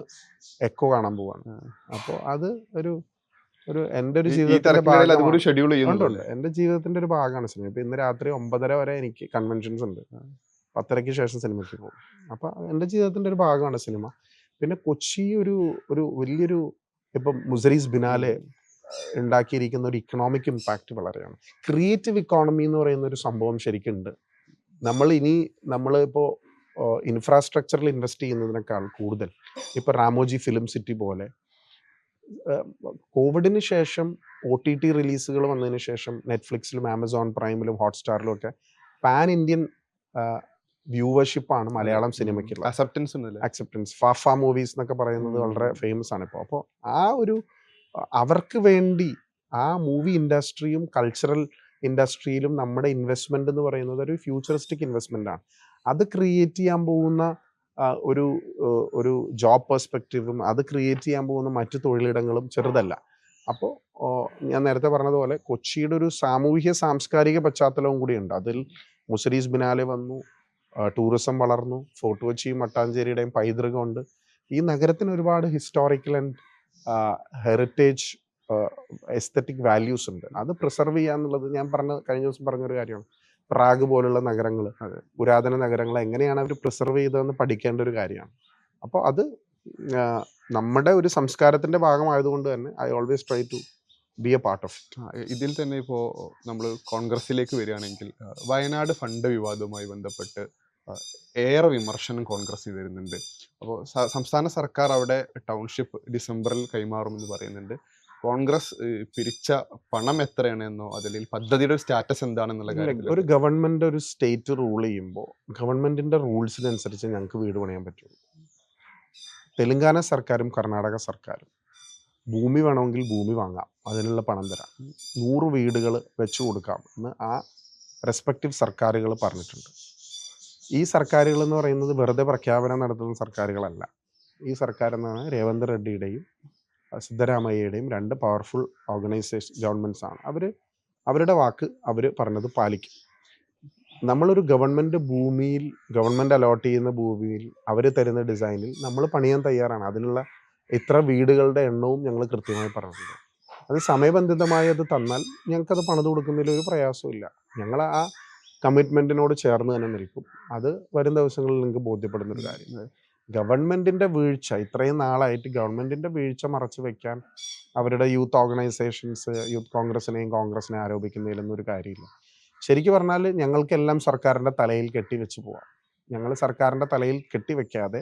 എക്കോ കാണാൻ പോവാണ്. അപ്പോൾ അത് ഒരു എൻ്റെ ഒരു ജീവിതത്തിൻ്റെ ഭാഗമാണ്. എൻ്റെ ജീവിതത്തിൻ്റെ ഒരു ഭാഗമാണ് സിനിമ. ഇപ്പം ഇന്ന് രാത്രി 9:30 വരെ എനിക്ക് കൺവെൻഷൻസ് ഉണ്ട്. 10:30 ശേഷം സിനിമയ്ക്ക് പോകും. അപ്പോൾ എൻ്റെ ജീവിതത്തിൻ്റെ ഒരു ഭാഗമാണ് സിനിമ. പിന്നെ കൊച്ചി ഒരു വലിയൊരു, ഇപ്പം മുസരീസ് ബിനാലെ ഉണ്ടാക്കിയിരിക്കുന്ന ഒരു ഇക്കണോമിക് ഇമ്പാക്റ്റ് വളരെയാണ്. ക്രിയേറ്റീവ് ഇക്കോണമി എന്ന് പറയുന്ന ഒരു സംഭവം ശരിക്കുണ്ട്. നമ്മളിപ്പോൾ ഇൻഫ്രാസ്ട്രക്ചറിൽ ഇൻവെസ്റ്റ് ചെയ്യുന്നതിനേക്കാൾ കൂടുതൽ ഇപ്പോൾ റാമോജി ഫിലിം സിറ്റി പോലെ കോവിഡിന് ശേഷം OTT റിലീസുകൾ വന്നതിന് ശേഷം നെറ്റ്ഫ്ലിക്സിലും ആമസോൺ പ്രൈമിലും ഹോട്ട്സ്റ്റാറിലും ഒക്കെ പാൻ ഇന്ത്യൻ വ്യൂവർഷിപ്പാണ് മലയാളം സിനിമയ്ക്കുള്ള അക്സെപ്റ്റൻസ്. ഫാഫ മൂവീസ് എന്നൊക്കെ പറയുന്നത് വളരെ ഫേമസ് ആണ് ഇപ്പോൾ. അപ്പോൾ അവർക്ക് വേണ്ടി ആ മൂവി ഇൻഡസ്ട്രിയും കൾച്ചറൽ ഇൻഡസ്ട്രിയിലും നമ്മുടെ ഇൻവെസ്റ്റ്മെന്റ് എന്ന് പറയുന്നത് ഒരു ഫ്യൂച്ചറിസ്റ്റിക് ഇൻവെസ്റ്റ്മെന്റ് ആണ്. അത് ക്രിയേറ്റ് ചെയ്യാൻ പോകുന്ന ഒരു ജോബ് പെർസ്പെക്റ്റീവും അത് ക്രിയേറ്റ് ചെയ്യാൻ പോകുന്ന മറ്റു തൊഴിലിടങ്ങളും ചെറുതല്ല. അപ്പോൾ ഞാൻ നേരത്തെ പറഞ്ഞതുപോലെ കൊച്ചിയുടെ ഒരു സാമൂഹ്യ സാംസ്കാരിക പശ്ചാത്തലവും കൂടിയുണ്ട്. അതിൽ മുസരീസ് ബിനാലെ വന്നു, ടൂറിസം വളർന്നു, ഫോർട്ട് കൊച്ചിയും മട്ടാഞ്ചേരിയുടെയും പൈതൃകമുണ്ട്. ഈ നഗരത്തിന് ഒരുപാട് historical and heritage aesthetic values ഉണ്ട്. അത് പ്രിസർവ് ചെയ്യാന്നുള്ളത് ഞാൻ കഴിഞ്ഞ ദിവസം പറഞ്ഞൊരു കാര്യമാണ്. പ്രാഗ് പോലുള്ള നഗരങ്ങൾ, പുരാതന നഗരങ്ങൾ എങ്ങനെയാണ് അവർ പ്രിസർവ് ചെയ്തതെന്ന് പഠിക്കേണ്ട ഒരു കാര്യമാണ്. അപ്പോൾ അത് നമ്മുടെ ഒരു സംസ്കാരത്തിന്റെ ഭാഗമായതുകൊണ്ട് തന്നെ I always try to be a part of it. ഇതിൽ തന്നെ ഇപ്പോൾ നമ്മൾ കോൺഗ്രസിലേക്ക് വരികയാണെങ്കിൽ വയനാട് ഫണ്ട് വിവാദവുമായി ബന്ധപ്പെട്ട് ഏറെ വിമർശനം കോൺഗ്രസ് വരുന്നുണ്ട്. അപ്പോൾ സംസ്ഥാന സർക്കാർ അവിടെ ടൗൺഷിപ്പ് ഡിസംബറിൽ കൈമാറുമെന്ന് പറയുന്നുണ്ട്. കോൺഗ്രസ് പിരിച്ച പണം എത്രയാണെന്നോ അതല്ലെങ്കിൽ പദ്ധതിയുടെ സ്റ്റാറ്റസ് എന്താണെന്നുള്ള കാര്യത്തിൽ ഒരു ഗവൺമെന്റ് ഒരു സ്റ്റേറ്റ് റൂൾ ചെയ്യുമ്പോൾ ഗവൺമെന്റിന്റെ റൂൾസിനനുസരിച്ച് ഞങ്ങൾക്ക് വീട് പണിയാൻ പറ്റുള്ളൂ. തെലങ്കാന സർക്കാരും കർണാടക സർക്കാരും ഭൂമി വേണമെങ്കിൽ ഭൂമി വാങ്ങാം, അതിനുള്ള പണം തരാം, 100 വീടുകൾ വെച്ചു കൊടുക്കാം എന്ന് ആ റെസ്പെക്റ്റീവ് സർക്കാരുകൾ പറഞ്ഞിട്ടുണ്ട്. ഈ സർക്കാരുകൾ എന്ന് പറയുന്നത് വെറുതെ പ്രഖ്യാപനം നടത്തുന്ന സർക്കാരുകളല്ല. ഈ സർക്കാർ എന്നാണ് രേവന്ത് റെഡ്ഡിയുടെയും സിദ്ധരാമയ്യയുടെയും 2 പവർഫുൾ ഓർഗനൈസേഷൻ ഗവൺമെൻറ്റ്സ് ആണ്. അവർ അവരുടെ വാക്ക് അവർ പറഞ്ഞത് പാലിക്കും. നമ്മളൊരു ഗവൺമെൻറ് ഭൂമിയിൽ, ഗവൺമെൻറ് അലോട്ട് ചെയ്യുന്ന ഭൂമിയിൽ അവർ തരുന്ന ഡിസൈനിൽ നമ്മൾ പണിയാൻ തയ്യാറാണ്. അതിനുള്ള ഇത്ര വീടുകളുടെ എണ്ണവും ഞങ്ങൾ കൃത്യമായി പറഞ്ഞിട്ടുണ്ട്. അത് സമയബന്ധിതമായി അത് തന്നാൽ ഞങ്ങൾക്കത് പണിത് കൊടുക്കുന്നതിൽ ഒരു പ്രയാസമില്ല. ഞങ്ങൾ ആ കമ്മിറ്റ്മെൻറ്റിനോട് ചേർന്ന് തന്നെ നിൽക്കും. അത് വരും ദിവസങ്ങളിൽ നിങ്ങൾക്ക് ബോധ്യപ്പെടുന്നൊരു കാര്യം. ഗവൺമെൻറ്റിൻ്റെ വീഴ്ച, ഇത്രയും നാളായിട്ട് ഗവൺമെൻറ്റിൻ്റെ വീഴ്ച മറച്ചു വയ്ക്കാൻ അവരുടെ യൂത്ത് ഓർഗനൈസേഷൻസ്, യൂത്ത് കോൺഗ്രസിനെ ആരോപിക്കുന്നതിലൊന്നും ഒരു കാര്യമില്ല. ശരിക്കും പറഞ്ഞാൽ ഞങ്ങൾക്കെല്ലാം സർക്കാരിൻ്റെ തലയിൽ കെട്ടിവെച്ച് പോവാം. ഞങ്ങൾ സർക്കാരിൻ്റെ തലയിൽ കെട്ടിവെക്കാതെ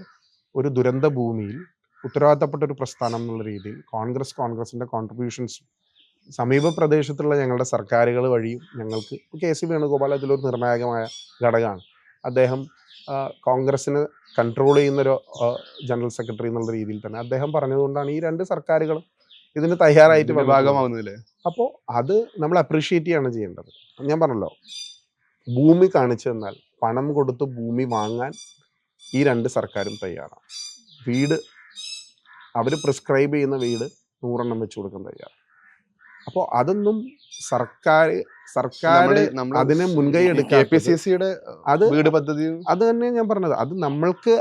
ഒരു ദുരന്ത ഭൂമിയിൽ ഉത്തരവാദിത്തപ്പെട്ട ഒരു പ്രസ്ഥാനം എന്നുള്ള രീതിയിൽ കോൺഗ്രസിൻ്റെ കോൺട്രിബ്യൂഷൻസ് സമീപ പ്രദേശത്തുള്ള ഞങ്ങളുടെ സർക്കാരുകൾ വഴിയും ഞങ്ങൾക്ക് KC വേണുഗോപാൽ അതിലൊരു നിർണായകമായ ഘടകമാണ്. അദ്ദേഹം കോൺഗ്രസിന് കൺട്രോൾ ചെയ്യുന്നൊരു ജനറൽ സെക്രട്ടറി എന്നുള്ള രീതിയിൽ തന്നെ അദ്ദേഹം പറഞ്ഞതുകൊണ്ടാണ് ഈ 2 സർക്കാരുകളും ഇതിന് തയ്യാറായിട്ട് ഭാഗമാവുന്നില്ലേ? അപ്പോൾ അത് നമ്മൾ അപ്രീഷിയേറ്റ് ചെയ്യാണ് ചെയ്യേണ്ടത്. ഞാൻ പറഞ്ഞല്ലോ, ഭൂമി കാണിച്ചു തന്നാൽ പണം കൊടുത്ത് ഭൂമി വാങ്ങാൻ ഈ 2 സർക്കാരും തയ്യാറാണ്. വീട് അവർ പ്രിസ്ക്രൈബ് ചെയ്യുന്ന വീട് 100 വെച്ച് കൊടുക്കാൻ തയ്യാറാണ്. അപ്പോൾ അതൊന്നും സർക്കാർ അതിന് മുൻകൈ എടുക്കാതെ KPCCയുടെ അത് വീട് പദ്ധതി അത് തന്നെ ഞാൻ പറഞ്ഞത്. അത് നമ്മൾക്ക്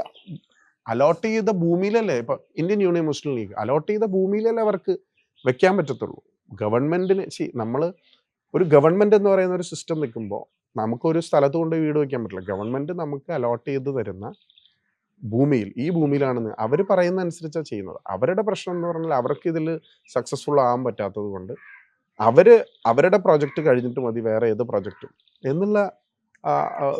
അലോട്ട് ചെയ്ത ഭൂമിയിലല്ലേ, ഇപ്പൊ ഇന്ത്യൻ യൂണിയൻ മുസ്ലിം ലീഗ് അലോട്ട് ചെയ്ത ഭൂമിയിലല്ലേ അവർക്ക് വെക്കാൻ പറ്റത്തുള്ളൂ. ഗവൺമെന്റിന് നമ്മൾ ഒരു ഗവൺമെന്റ് എന്ന് പറയുന്ന ഒരു സിസ്റ്റം നിൽക്കുമ്പോൾ നമുക്കൊരു സ്ഥലത്ത് കൊണ്ട് വീട് വെക്കാൻ പറ്റില്ല. ഗവൺമെന്റ് നമുക്ക് അലോട്ട് ചെയ്ത് തരുന്ന ഭൂമിയിൽ, ഈ ഭൂമിയിലാണെന്ന് അവർ പറയുന്ന അനുസരിച്ചാണ് ചെയ്യുന്നത്. അവരുടെ പ്രശ്നം എന്ന് പറഞ്ഞാൽ അവർക്ക് ഇതിൽ സക്സസ്ഫുൾ ആകാൻ പറ്റാത്തത് കൊണ്ട് അവരുടെ പ്രോജക്റ്റ് കഴിഞ്ഞിട്ട് മതി വേറെ ഏത് പ്രോജക്റ്റും എന്നുള്ള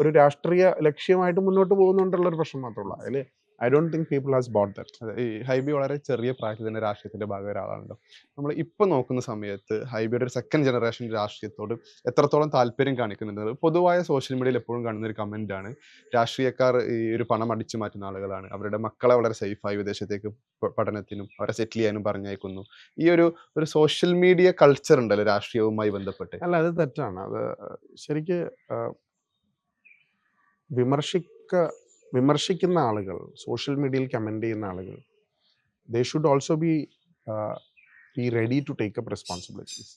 ഒരു രാഷ്ട്രീയ ലക്ഷ്യമായിട്ട് മുന്നോട്ട് പോകുന്നുണ്ടുള്ളൊരു പ്രശ്നം മാത്രമുള്ളൂ. അതിൽ I don't think people has bought that. അതെ, ഈ ഹൈബി വളരെ ചെറിയ പ്രായത്തിൽ തന്നെ രാഷ്ട്രീയത്തിന്റെ ഭാഗം ഒരാളാണല്ലോ. നമ്മൾ ഇപ്പൊ നോക്കുന്ന സമയത്ത് ഹൈബിയുടെ ഒരു സെക്കൻഡ് ജനറേഷൻ രാഷ്ട്രീയത്തോട് എത്രത്തോളം താല്പര്യം കാണിക്കുന്നുണ്ട്? പൊതുവായ സോഷ്യൽ മീഡിയയിൽ എപ്പോഴും കാണുന്ന ഒരു കമന്റ് ആണ്, രാഷ്ട്രീയക്കാർ ഈ ഒരു പണം അടിച്ചു മാറ്റുന്ന ആളുകളാണ്, അവരുടെ മക്കളെ വളരെ സേഫായി വിദേശത്തേക്ക് പഠനത്തിനും അവരെ സെറ്റിൽ ചെയ്യാനും പറഞ്ഞയക്കുന്നു. ഈ ഒരു സോഷ്യൽ മീഡിയ കൾച്ചർ ഉണ്ടല്ലോ രാഷ്ട്രീയവുമായി ബന്ധപ്പെട്ട്. അല്ല, അത് തെറ്റാണ്. അത് ശരിക്ക് വിമർശിക്കുന്ന ആളുകൾ, സോഷ്യൽ മീഡിയയിൽ കമൻറ്റ് ചെയ്യുന്ന ആളുകൾ, they should also be ready to take up responsibilities.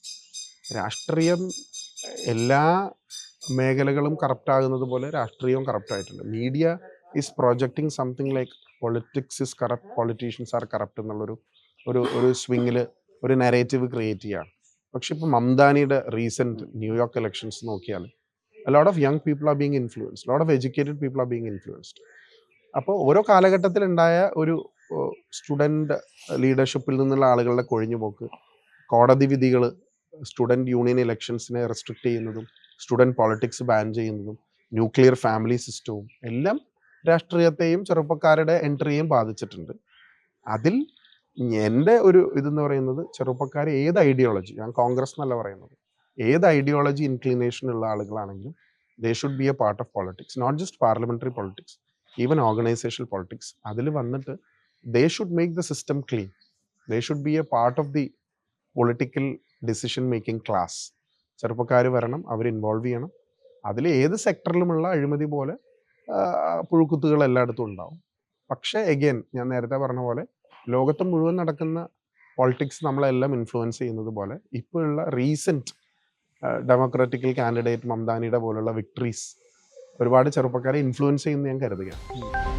രാഷ്ട്രീയം എല്ലാ മേഖലകളും കറപ്റ്റ് ആകുന്നത് പോലെ രാഷ്ട്രീയവും കറപ്റ്റ് ആയിട്ടുണ്ട്. Media is projecting something like politics is corrupt, politicians are corrupt എന്നുള്ളൊരു ഒരു സ്വിങ്ങിൽ ഒരു നെറേറ്റീവ് ക്രിയേറ്റ് ചെയ്യുകയാണ്. പക്ഷെ ഇപ്പോൾ മംദാനിയുടെ റീസെൻറ്റ് ന്യൂയോർക്ക് ഇലക്ഷൻസ് നോക്കിയാൽ a lot of young people are being influenced, a lot of educated people are being influenced. അപ്പോൾ ഓരോ കാലഘട്ടത്തിൽ ഉണ്ടായ ഒരു സ്റ്റുഡൻറ് ലീഡർഷിപ്പിൽ നിന്നുള്ള ആളുകളുടെ കൊഴിഞ്ഞുപോക്ക്, കോടതി വിധികൾ സ്റ്റുഡൻറ് യൂണിയൻ ഇലക്ഷൻസിനെ റെസ്ട്രിക്റ്റ് ചെയ്യുന്നതും സ്റ്റുഡൻറ് പോളിറ്റിക്സ് ബാൻ ചെയ്യുന്നതും ന്യൂക്ലിയർ ഫാമിലി സിസ്റ്റവും എല്ലാം രാഷ്ട്രീയത്തെയും ചെറുപ്പക്കാരുടെ എൻട്രിയെയും ബാധിച്ചിട്ടുണ്ട്. അതിൽ എൻ്റെ ഒരു ഇതെന്ന് പറയുന്നത്, ചെറുപ്പക്കാർ ഏത് ഐഡിയോളജി, ഞാൻ കോൺഗ്രസ് എന്നല്ല പറയുന്നത്, ഏത് ഐഡിയോളജി ഇൻക്ലിനേഷൻ ഉള്ള ആളുകളാണെങ്കിലും they should be a part of politics, not just parliamentary politics, even organisational politics. അതിൽ വന്നിട്ട് they should make the system clean, they should be a part of the political decision making class. ചെറുപ്പക്കാർ വരണം, അവർ ഇൻവോൾവ് ചെയ്യണം. അതിൽ ഏത് സെക്ടറിലുമുള്ള അഴിമതി പോലെ പുഴുക്കുത്തുകൾ എല്ലായിടത്തും ഉണ്ടാവും. പക്ഷേ എഗെയിൻ ഞാൻ നേരത്തെ പറഞ്ഞ പോലെ ലോകത്ത് മുഴുവൻ നടക്കുന്ന പൊളിറ്റിക്സ് നമ്മളെല്ലാം ഇൻഫ്ലുവൻസ് ചെയ്യുന്നത് പോലെ ഇപ്പോഴുള്ള റീസെൻറ്റ് ഡെമോക്രാറ്റിക്കൽ കാൻഡിഡേറ്റ് മംദാനിയുടെ പോലുള്ള വിക്ടറീസ് ഒരുപാട് ചെറുപ്പക്കാരെ ഇൻഫ്ലുവൻസ് ചെയ്യുന്ന ഞാൻ കരുതുകയാണ്.